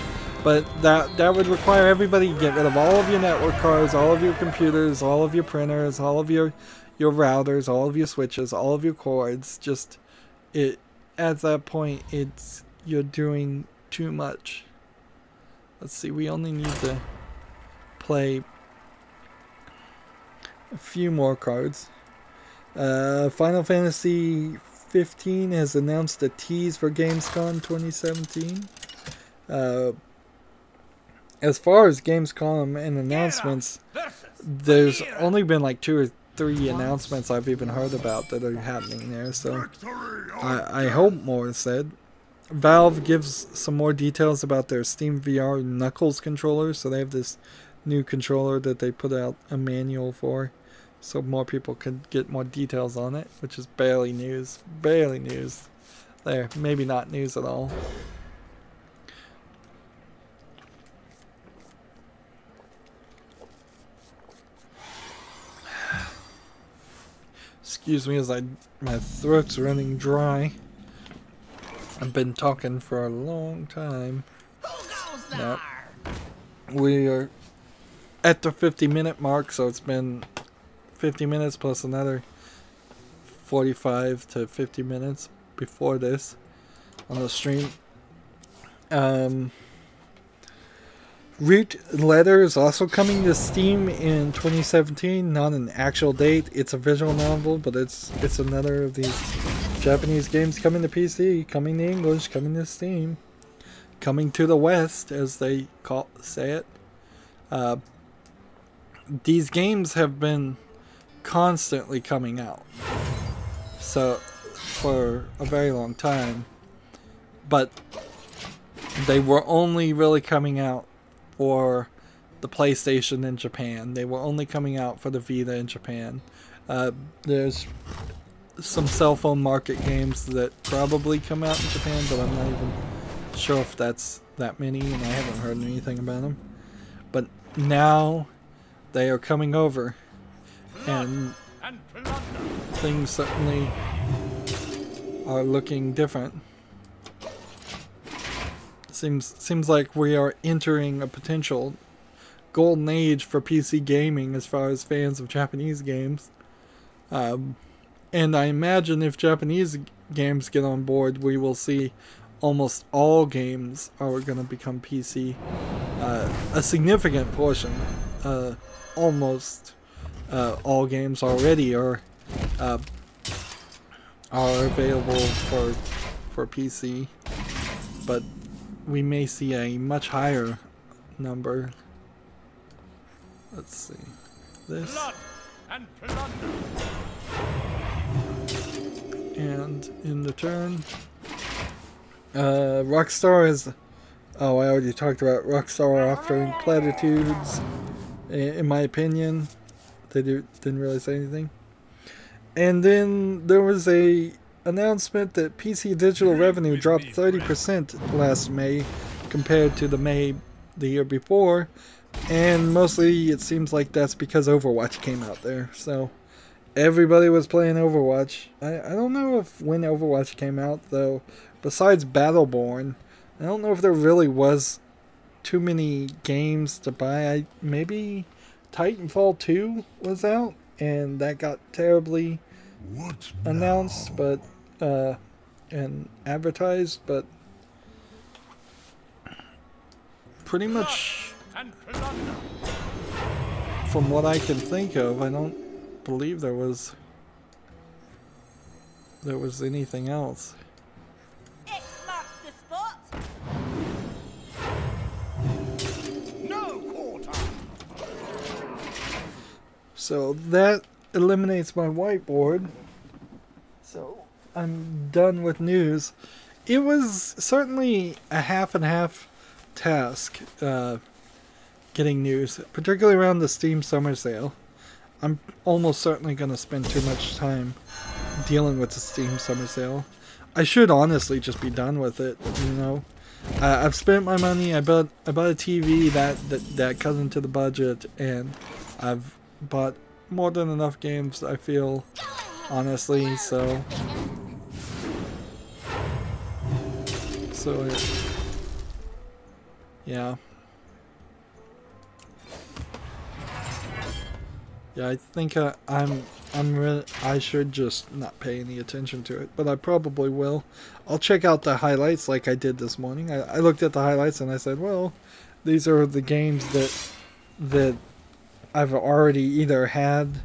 But that would require everybody to get rid of all of your network cards, all of your computers, all of your printers, all of your routers, all of your switches, all of your cords. Just at that point, you're doing too much. Let's see, we only need to play a few more cards. Final Fantasy 15 has announced a tease for Gamescom 2017. As far as Gamescom and announcements, there's only been like 2 or 3 announcements I've even heard about that are happening there, so I hope more is said. Valve gives some more details about their Steam VR Knuckles controller, so they have this new controller that they put out a manual for, so more people could get more details on it, which is barely news. Barely news. There, maybe not news at all. Excuse me as my throat's running dry. I've been talking for a long time. Yep. We are at the 50-minute mark, so it's been 50 minutes plus another 45 to 50 minutes before this on the stream. Root Letter is also coming to Steam in 2017. Not an actual date. It's a visual novel, but it's another of these Japanese games coming to PC, coming to English, coming to Steam, coming to the West, as they say it. These games have been constantly coming out, so for a very long time, but they were only really coming out for the PlayStation in Japan. They were only coming out for the Vita in Japan. There's some cell phone market games that probably come out in Japan, but I'm not even sure if that's that many, and I haven't heard anything about them. But now they are coming over, and things certainly are looking different. Seems like we are entering a potential golden age for PC gaming as far as fans of Japanese games. And I imagine if Japanese games get on board, we will see almost all games are going to become PC. A significant portion, almost all games already are available for PC, but we may see a much higher number. Let's see. This. Blood and plunder. And in the turn, Rockstar is... Oh, I already talked about Rockstar offering platitudes. In my opinion, they didn't really say anything. And then there was a announcement that PC digital revenue dropped 30% last May compared to the May the year before, and mostly it seems like that's because Overwatch came out there. So everybody was playing Overwatch. I don't know if when Overwatch came out, though, besides Battleborn, I don't know if there really was too many games to buy. Maybe Titanfall 2 was out, and that got terribly announced, but and advertised, but pretty much from what I can think of, I don't believe there was anything else. X marks the spot. No quarter. So that eliminates my whiteboard. So I'm done with news. It was certainly a half and half task getting news, particularly around the Steam Summer Sale. I'm almost certainly going to spend too much time dealing with the Steam Summer Sale. I should honestly just be done with it, you know. I've spent my money. I bought a TV that cut into the budget, and I've bought more than enough games, I feel, honestly, so Yeah. Yeah, I think I should just not pay any attention to it, but I probably will. I'll check out the highlights like I did this morning. I looked at the highlights and I said, well, these are the games that I've already either had.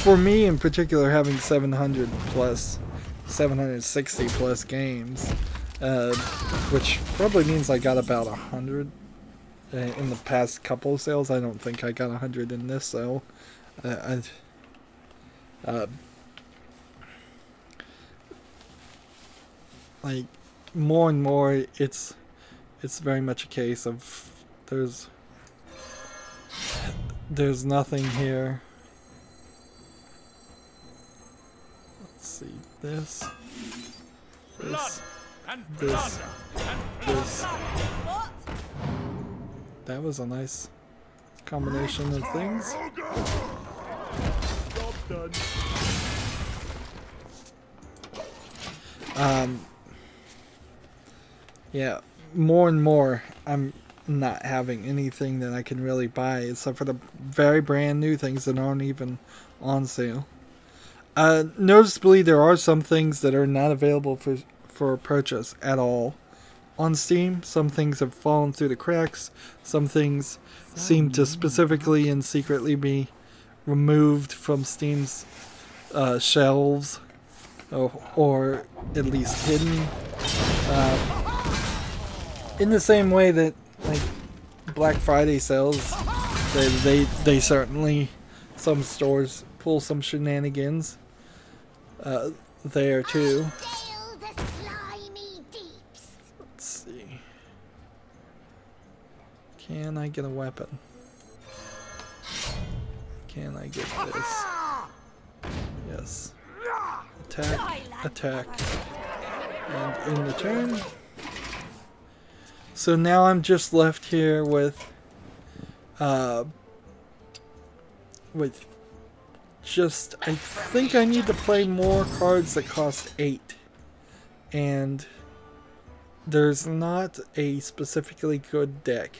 For me in particular, having 760 plus games, which probably means I got about 100 in the past couple of sales. I don't think I got 100 in this sale. Like more and more, it's very much a case of there's nothing here. Let's see, this, And this. What? That was a nice combination of things. Yeah, more and more I'm not having anything that I can really buy except for the very brand new things that aren't even on sale. Noticeably, there are some things that are not available for purchase at all on Steam. Some things have fallen through the cracks. Some things seem to specifically and secretly be removed from Steam's shelves, or at least hidden. In the same way that like Black Friday sales, they certainly, some stores pull some shenanigans there too. Let's see. Can I get a weapon? Can I get this? Yes. Attack, attack. And in return. So now I'm just left here with just, I think I need to play more cards that cost 8. And there's not a specifically good deck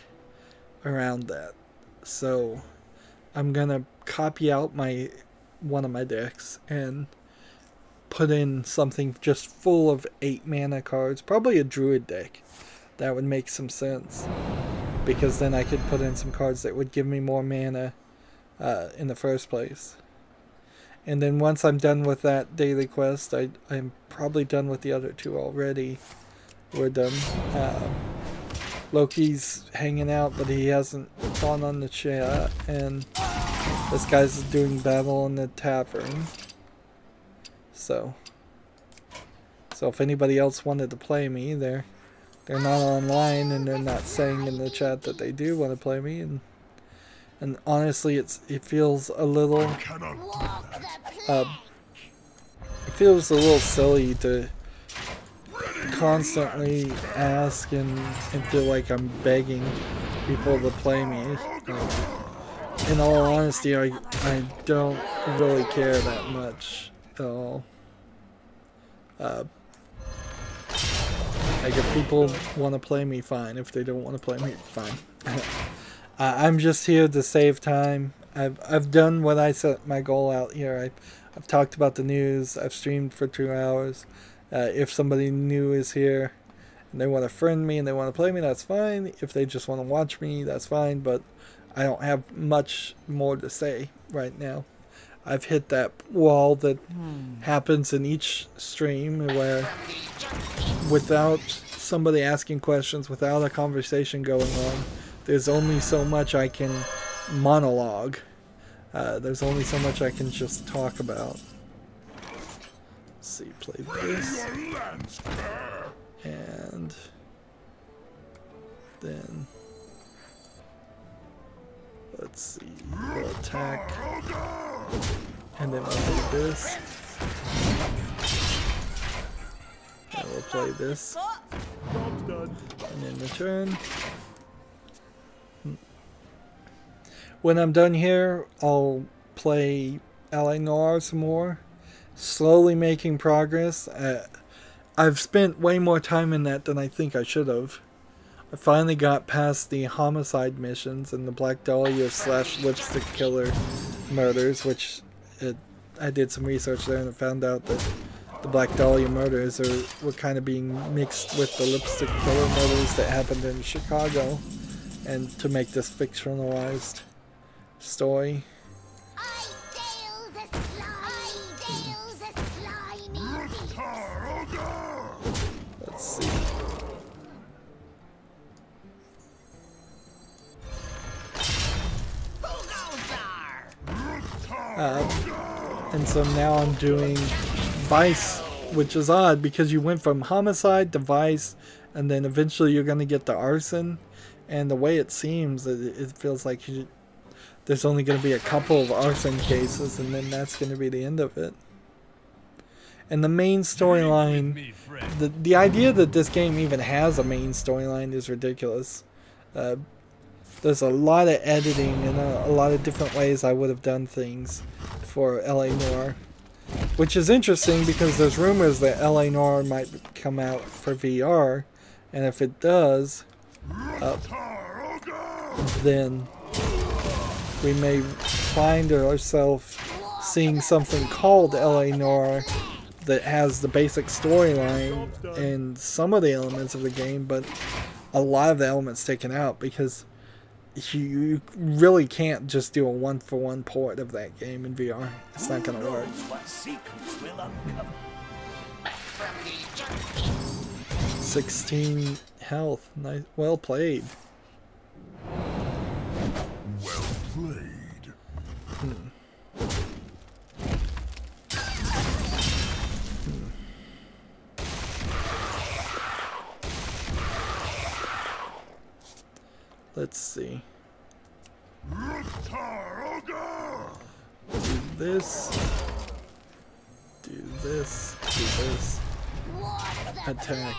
around that. So I'm gonna copy out one of my decks and put in something just full of 8 mana cards. Probably a druid deck. That would make some sense, because then I could put in some cards that would give me more mana in the first place. And then once I'm done with that daily quest, I'm probably done with the other 2 already. We're done. Loki's hanging out, but he hasn't gone on the chat, and this guy's doing battle in the tavern. So if anybody else wanted to play me, they're not online, and they're not saying in the chat that they do want to play me, and honestly, it feels a little silly to constantly ask and feel like I'm begging people to play me. In all honesty, I don't really care that much at all. Like, if people want to play me, fine. If they don't want to play me, fine. I'm just here to save time. I've done what I set my goal out here. I've talked about the news. I've streamed for 2 hours. If somebody new is here and they want to friend me and they want to play me, that's fine. If they just want to watch me, that's fine. But I don't have much more to say right now. I've hit that wall that happens in each stream where, without somebody asking questions, without a conversation going on, there's only so much I can monologue. There's only so much I can just talk about. Let's see, play this. And then let's see, we'll attack. And then we'll do this. And we'll play this. And in return, when I'm done here, I'll play Ally Noir some more. Slowly making progress. I've spent way more time in that than I think I should have. I finally got past the homicide missions and the Black Dahlia / lipstick killer murders, which I did some research there and I found out that the Black Dahlia murders were kind of being mixed with the lipstick killer murders that happened in Chicago, and to make this fictionalized story. Let's see. And so now I'm doing Vice, which is odd because you went from homicide to Vice, and then eventually you're going to get to arson. And the way it seems, it feels like there's only going to be a couple of arson cases, and then that's going to be the end of it. And the main storyline, the idea that this game even has a main storyline is ridiculous. There's a lot of editing and a lot of different ways I would have done things for L.A. Noire. Which is interesting because there's rumors that L.A. Noire might come out for VR. And if it does, then we may find ourselves seeing something called L.A. Noire that has the basic storyline and some of the elements of the game, but a lot of the elements taken out because you really can't just do a one-for-one port of that game in VR. It's not going to work. 16 health. Nice. Well played. Well played. Let's see. Do this. Do this. Do this. Attack.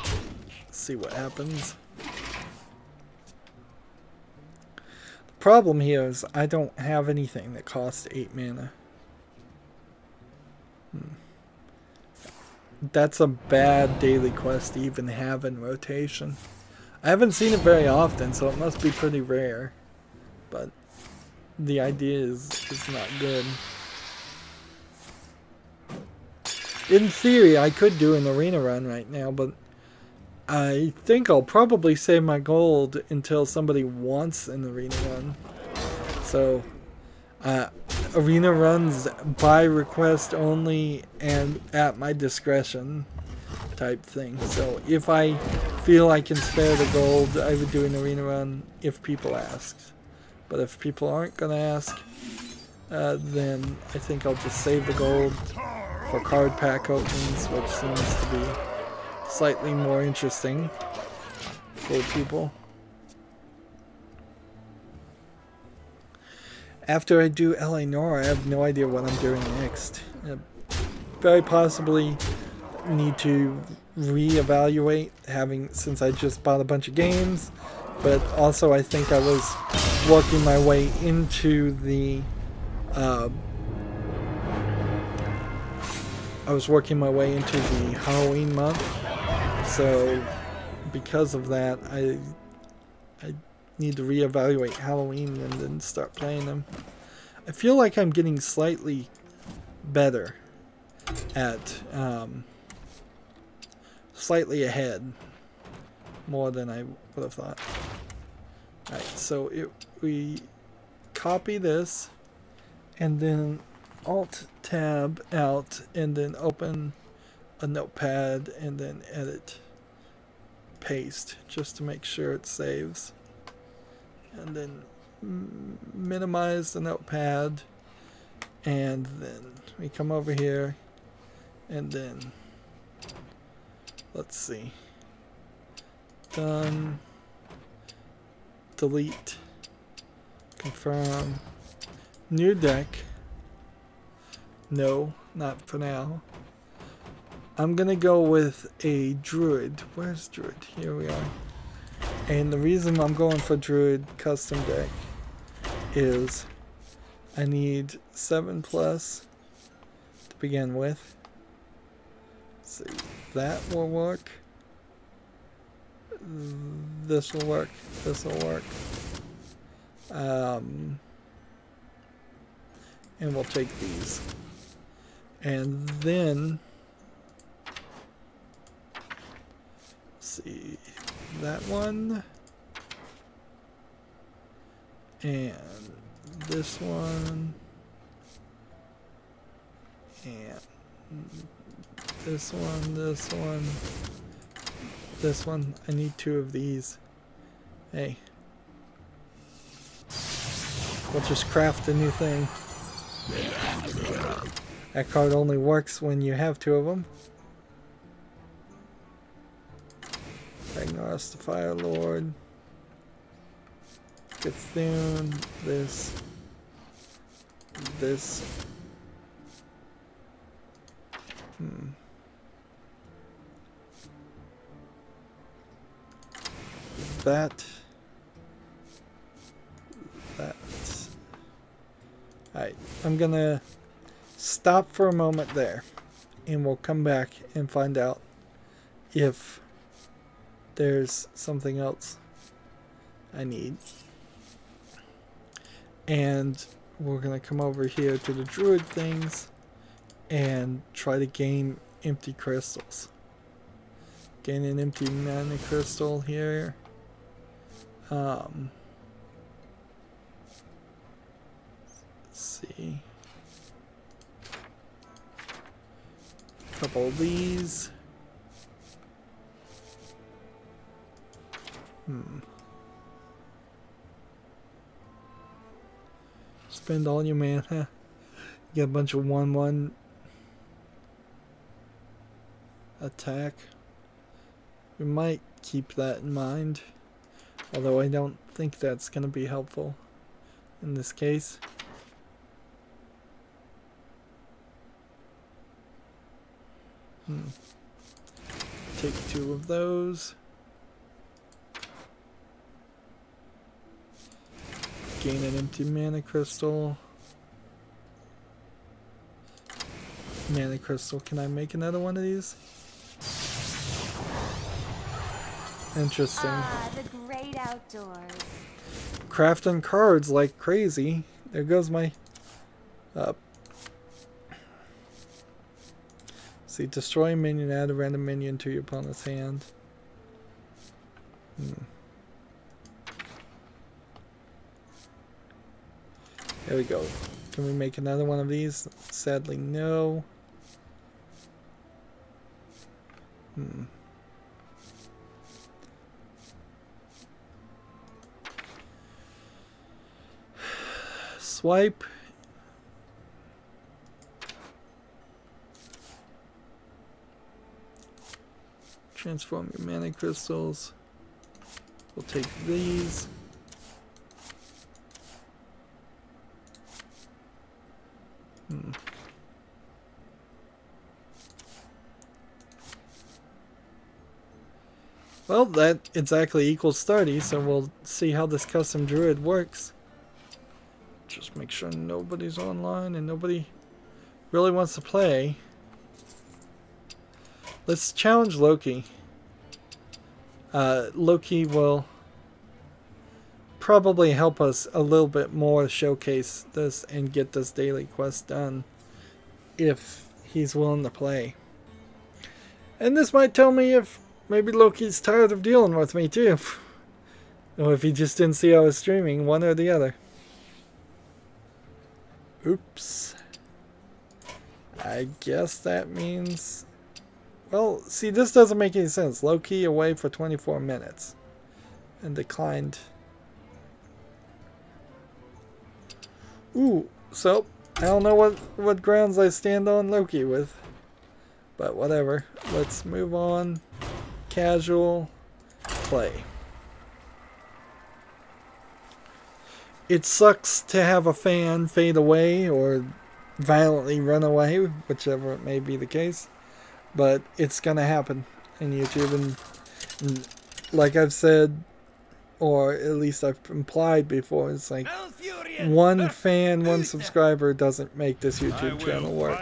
See what happens. The problem here is I don't have anything that costs 8 mana. That's a bad daily quest to even have in rotation. I haven't seen it very often, so it must be pretty rare. But the idea is not good. In theory, I could do an arena run right now, but I think I'll probably save my gold until somebody wants an arena run. So, arena runs by request only and at my discretion type thing. So if I feel I can spare the gold, I would do an arena run if people asked. But if people aren't going to ask, then I think I'll just save the gold for card pack openings, which seems to be slightly more interesting for people. After I do L.A. Noire, I have no idea what I'm doing next. Very possibly need to reevaluate, since I just bought a bunch of games, but also I think I was working my way into the Halloween month, so because of that I need to reevaluate Halloween and then start playing them. I feel like I'm getting slightly better at slightly ahead, more than I would have thought. Alright, so we copy this and then Alt tab out and then open a notepad and then edit paste just to make sure it saves, and then minimize the notepad, and then we come over here and then let's see, done, delete, confirm, new deck. No, not for now. I'm gonna go with a druid. Where's druid? Here we are. And the reason I'm going for druid custom deck is I need 7+ to begin with. Let's see, that will work. This will work. This will work. And we'll take these. And then, let's see, that one. And this one. And this one, this one. This one. I need 2 of these. Hey. We'll just craft a new thing. That card only works when you have 2 of them. Ragnaros the Fire Lord. Cthulhu. This. This. That. Alright, I'm gonna stop for a moment there, and we'll come back and find out if there's something else I need. And we're gonna come over here to the druid things and try to gain empty crystals. Gain an empty mana crystal here. Let's see. A couple of these. Spend all your mana. Get a bunch of 1/1 attack. We might keep that in mind, although I don't think that's going to be helpful in this case. Take 2 of those. Gain an empty mana crystal. Mana crystal. Can I make another one of these? Interesting. Ah, the great outdoors. Crafting cards like crazy. There goes my... See, destroy a minion, add a random minion to your opponent's hand. There we go. Can we make another one of these? Sadly, no. Swipe. Transform your mana crystals. We'll take these. Well, that exactly equals 30, so we'll see how this custom druid works. Just make sure nobody's online and nobody really wants to play. Let's challenge Loki. Loki will probably help us a little bit more showcase this and get this daily quest done if he's willing to play. And this might tell me if maybe Loki's tired of dealing with me too. Or if he just didn't see I was streaming, one or the other. Oops. I guess that means... Well, see, this doesn't make any sense. Low-key away for 24 minutes. And declined. Ooh, so, I don't know what grounds I stand on Loki with. But whatever. Let's move on. Casual. Play. It sucks to have a fan fade away or violently run away, whichever it may be the case. But it's gonna happen in YouTube, and like I've said, or at least I've implied before, it's like one fan, one subscriber doesn't make this YouTube channel work.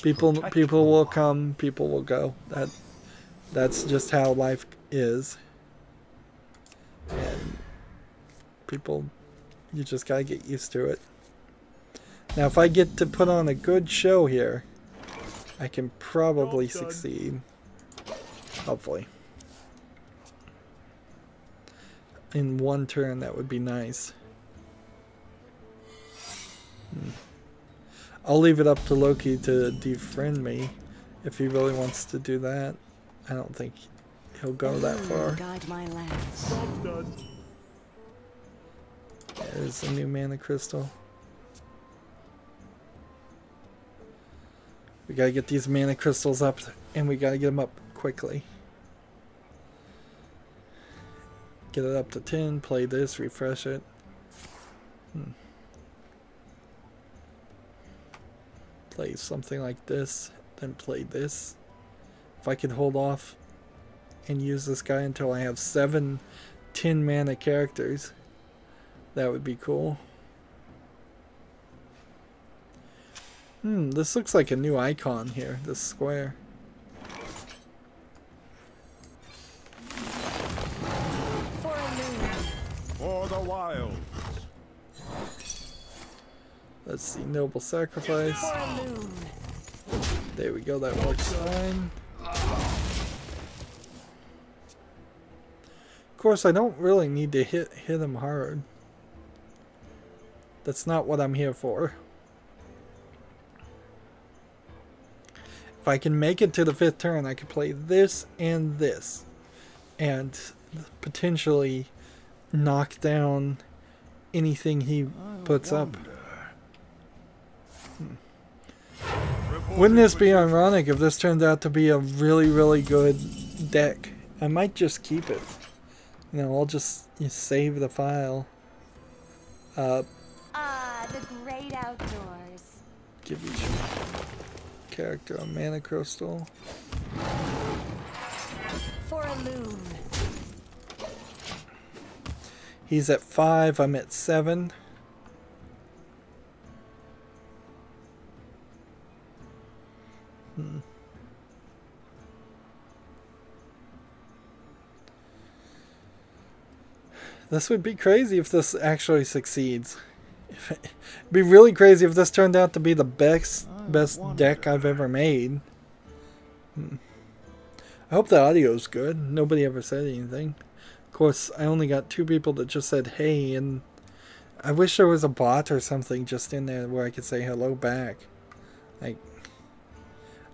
People will come, people will go. That's just how life is. And people, you just gotta get used to it. Now, if I get to put on a good show here, I can probably succeed. Hopefully. In one turn, that would be nice. I'll leave it up to Loki to defriend me if he really wants to do that. I don't think he'll go that far. Guide my lands. There's a new mana crystal. We gotta get these mana crystals up, and we gotta get them up quickly. Get it up to 10, play this, refresh it. Play something like this, then play this. If I could hold off and use this guy until I have 7 10 mana characters, that would be cool. This looks like a new icon here, this square. For the wild. Let's see, noble sacrifice. There we go, that works fine. Of course, I don't really need to hit him hard. That's not what I'm here for. If I can make it to the 5th turn, I can play this and this. And potentially knock down anything he puts up. Wouldn't this be ironic if this turns out to be a really, really good deck? I might just keep it. You know, I'll just save the file. The great outdoors. Give each character a mana crystal. For a loon. He's at 5, I'm at 7. This would be crazy if this actually succeeds. It'd be really crazy if this turned out to be the best deck I've ever made. I hope the audio's good. Nobody ever said anything. Of course, I only got 2 people that just said hey, and I wish there was a bot or something just in there where I could say hello back. Like,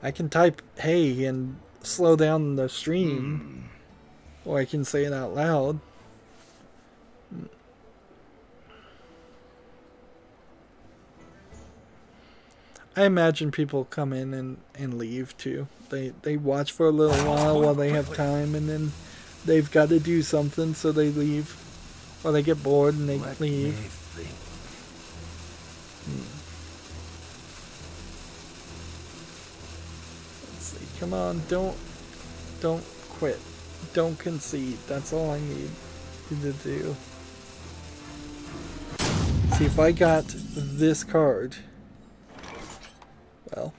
I can type hey and slow down the stream, or I can say it out loud. I imagine people come in and leave too. They watch for a little while they have time, and then they've got to do something, so they leave. Or they get bored and they leave. Let's see. Come on, don't quit. Don't concede. That's all I need you to do. See, if I got this card, well,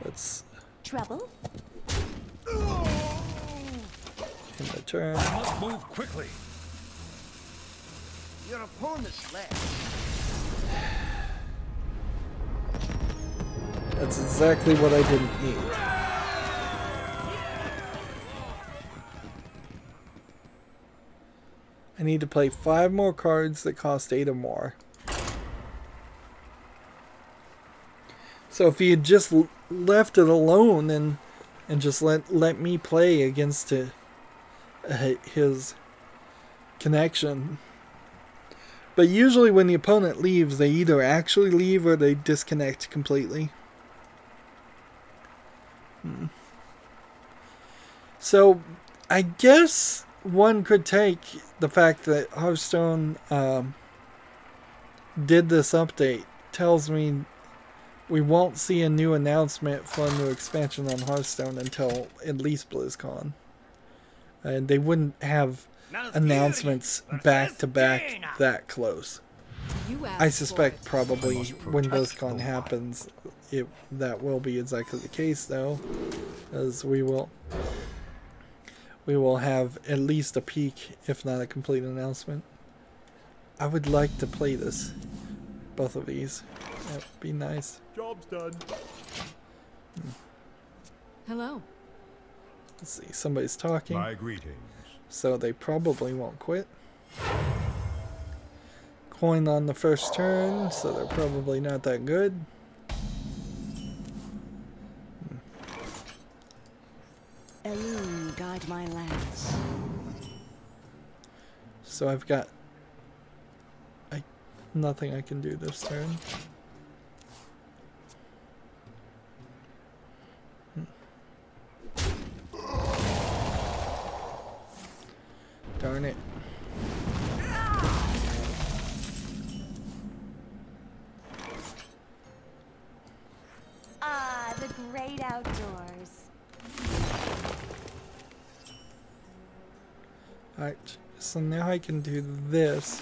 let's Trouble? end the turn. Must move quickly. Your opponent's left. That's exactly what I didn't need. I need to play 5 more cards that cost 8 or more. So if he had just left it alone and just let me play against his connection. But usually when the opponent leaves, they either actually leave or they disconnect completely. So I guess one could take the fact that Hearthstone did this update tells me we won't see a new announcement for a new expansion on Hearthstone until at least BlizzCon. And they wouldn't have announcements back to back that close. You I asked suspect for it. probably I must when protect BlizzCon the happens, that will be exactly the case, though, as we will have at least a peek, if not a complete announcement. I would like to play this, both of these. That would be nice. Job's done. Hello. Let's see, somebody's talking, My greetings. so they probably won't quit. Coin on the first turn, so they're probably not that good. Elune, guide my lance. So I've got nothing I can do this turn. Darn it. Ah, the great outdoors. Alright, so now I can do this.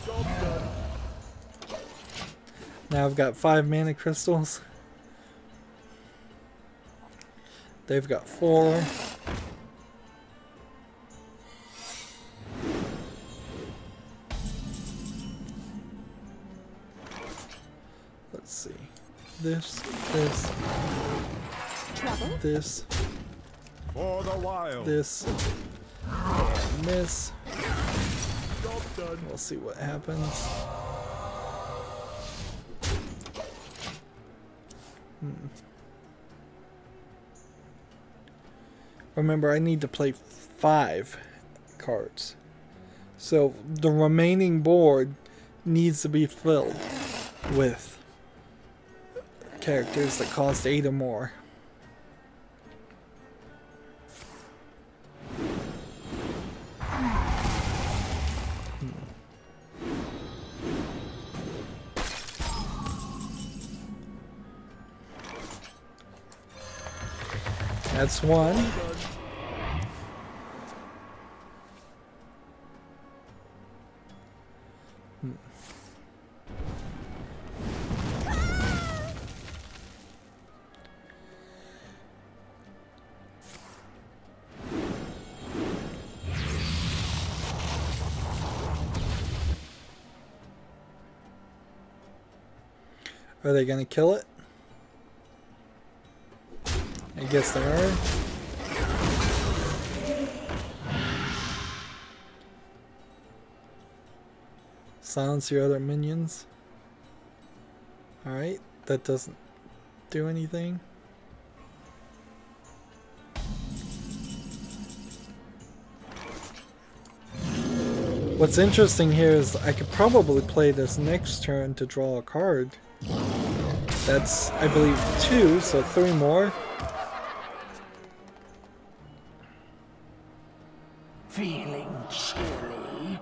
Job's done. Now I've got 5 mana crystals. They've got 4. Let's see. This, Trouble? this, For the wild. this, miss. Job's done. We'll see what happens. Remember, I need to play 5 cards. So the remaining board needs to be filled with characters that cost 8 or more. That's one. Are they gonna kill it? I guess they are. Silence your other minions. Alright, that doesn't do anything. What's interesting here is I could probably play this next turn to draw a card. That's, I believe, 2, so 3 more. Feeling chilly.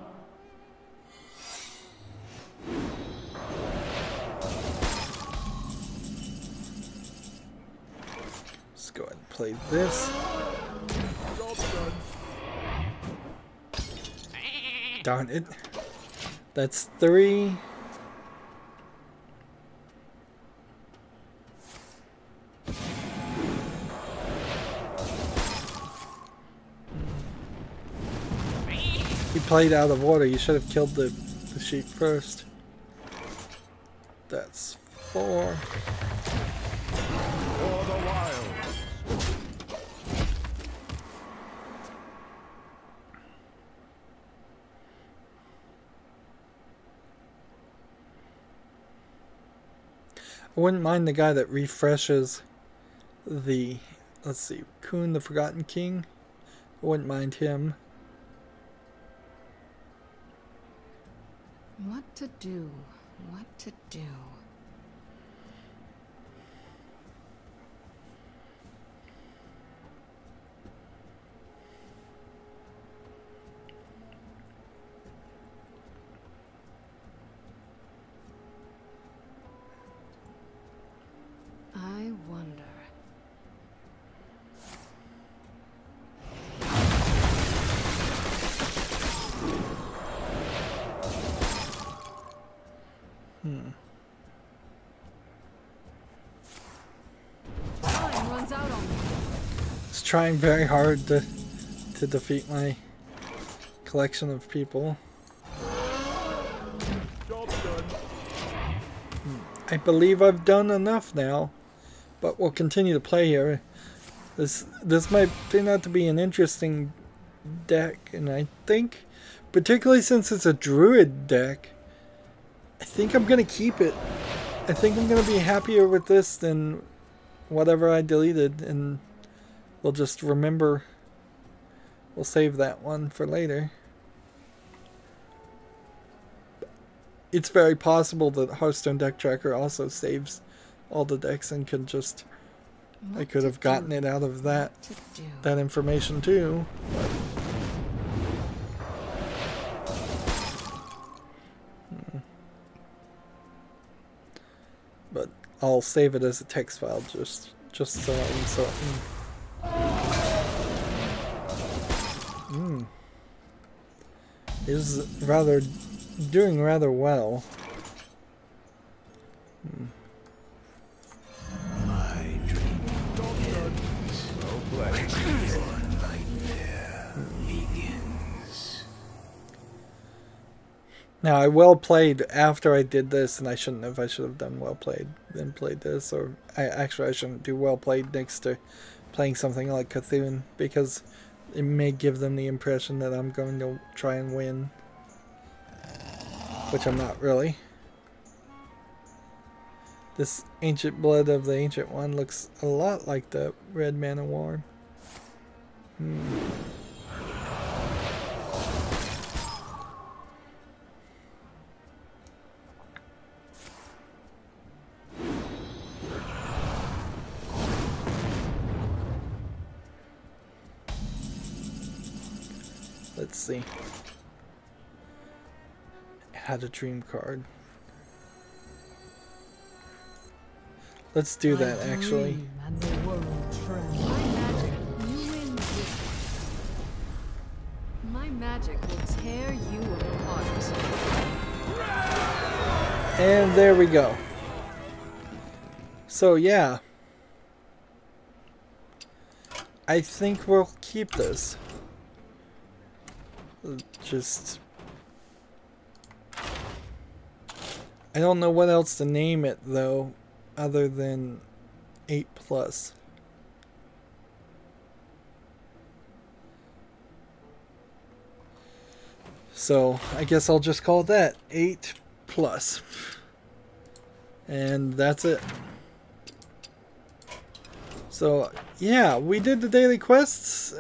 Let's go ahead and play this. Job's done. Darn it. That's 3. He played out of order. You should have killed the sheep first. That's 4. For the wild. I wouldn't mind the guy that refreshes the, let's see, Kuhn the Forgotten King. I wouldn't mind him. What to do? What to do? I wonder. trying very hard to defeat my collection of people. Job done. I believe I've done enough now, but we'll continue to play here. This might turn out to be an interesting deck, and I think, particularly since it's a druid deck, I think I'm gonna keep it. I think I'm gonna be happier with this than whatever I deleted, and we'll just remember. We'll save that one for later. It's very possible that Hearthstone Deck Tracker also saves all the decks and can just... I could have gotten it out of that information too. But I'll save it as a text file just so is doing rather well. My dream ends. Your nightmare begins. Now I well played after I did this, and I shouldn't have. I should have done well played, then played this, or I shouldn't do well played next to playing something like Cthulhu, because it may give them the impression that I'm going to try and win, which I'm not really. This Ancient Blood of the Ancient One looks a lot like the Red Man of War. Let's see. Had a dream card. Let's do that actually. My magic will tear you apart. And there we go. So yeah. I think we'll keep this. Just... I don't know what else to name it though, other than 8+. So I guess I'll just call that 8+. And that's it. So yeah, we did the daily quests.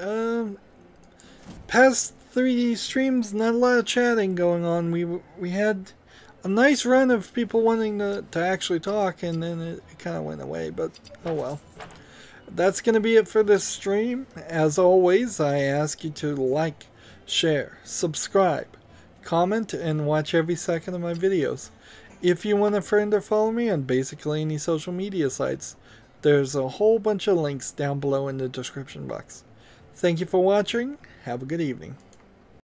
Past 3 streams, not a lot of chatting going on. We had a nice run of people wanting to actually talk, and then it kind of went away, but oh well. That's going to be it for this stream. As always, I ask you to like, share, subscribe, comment, and watch every second of my videos. If you want a friend or follow me on basically any social media sites, there's a whole bunch of links down below in the description box. Thank you for watching. Have a good evening.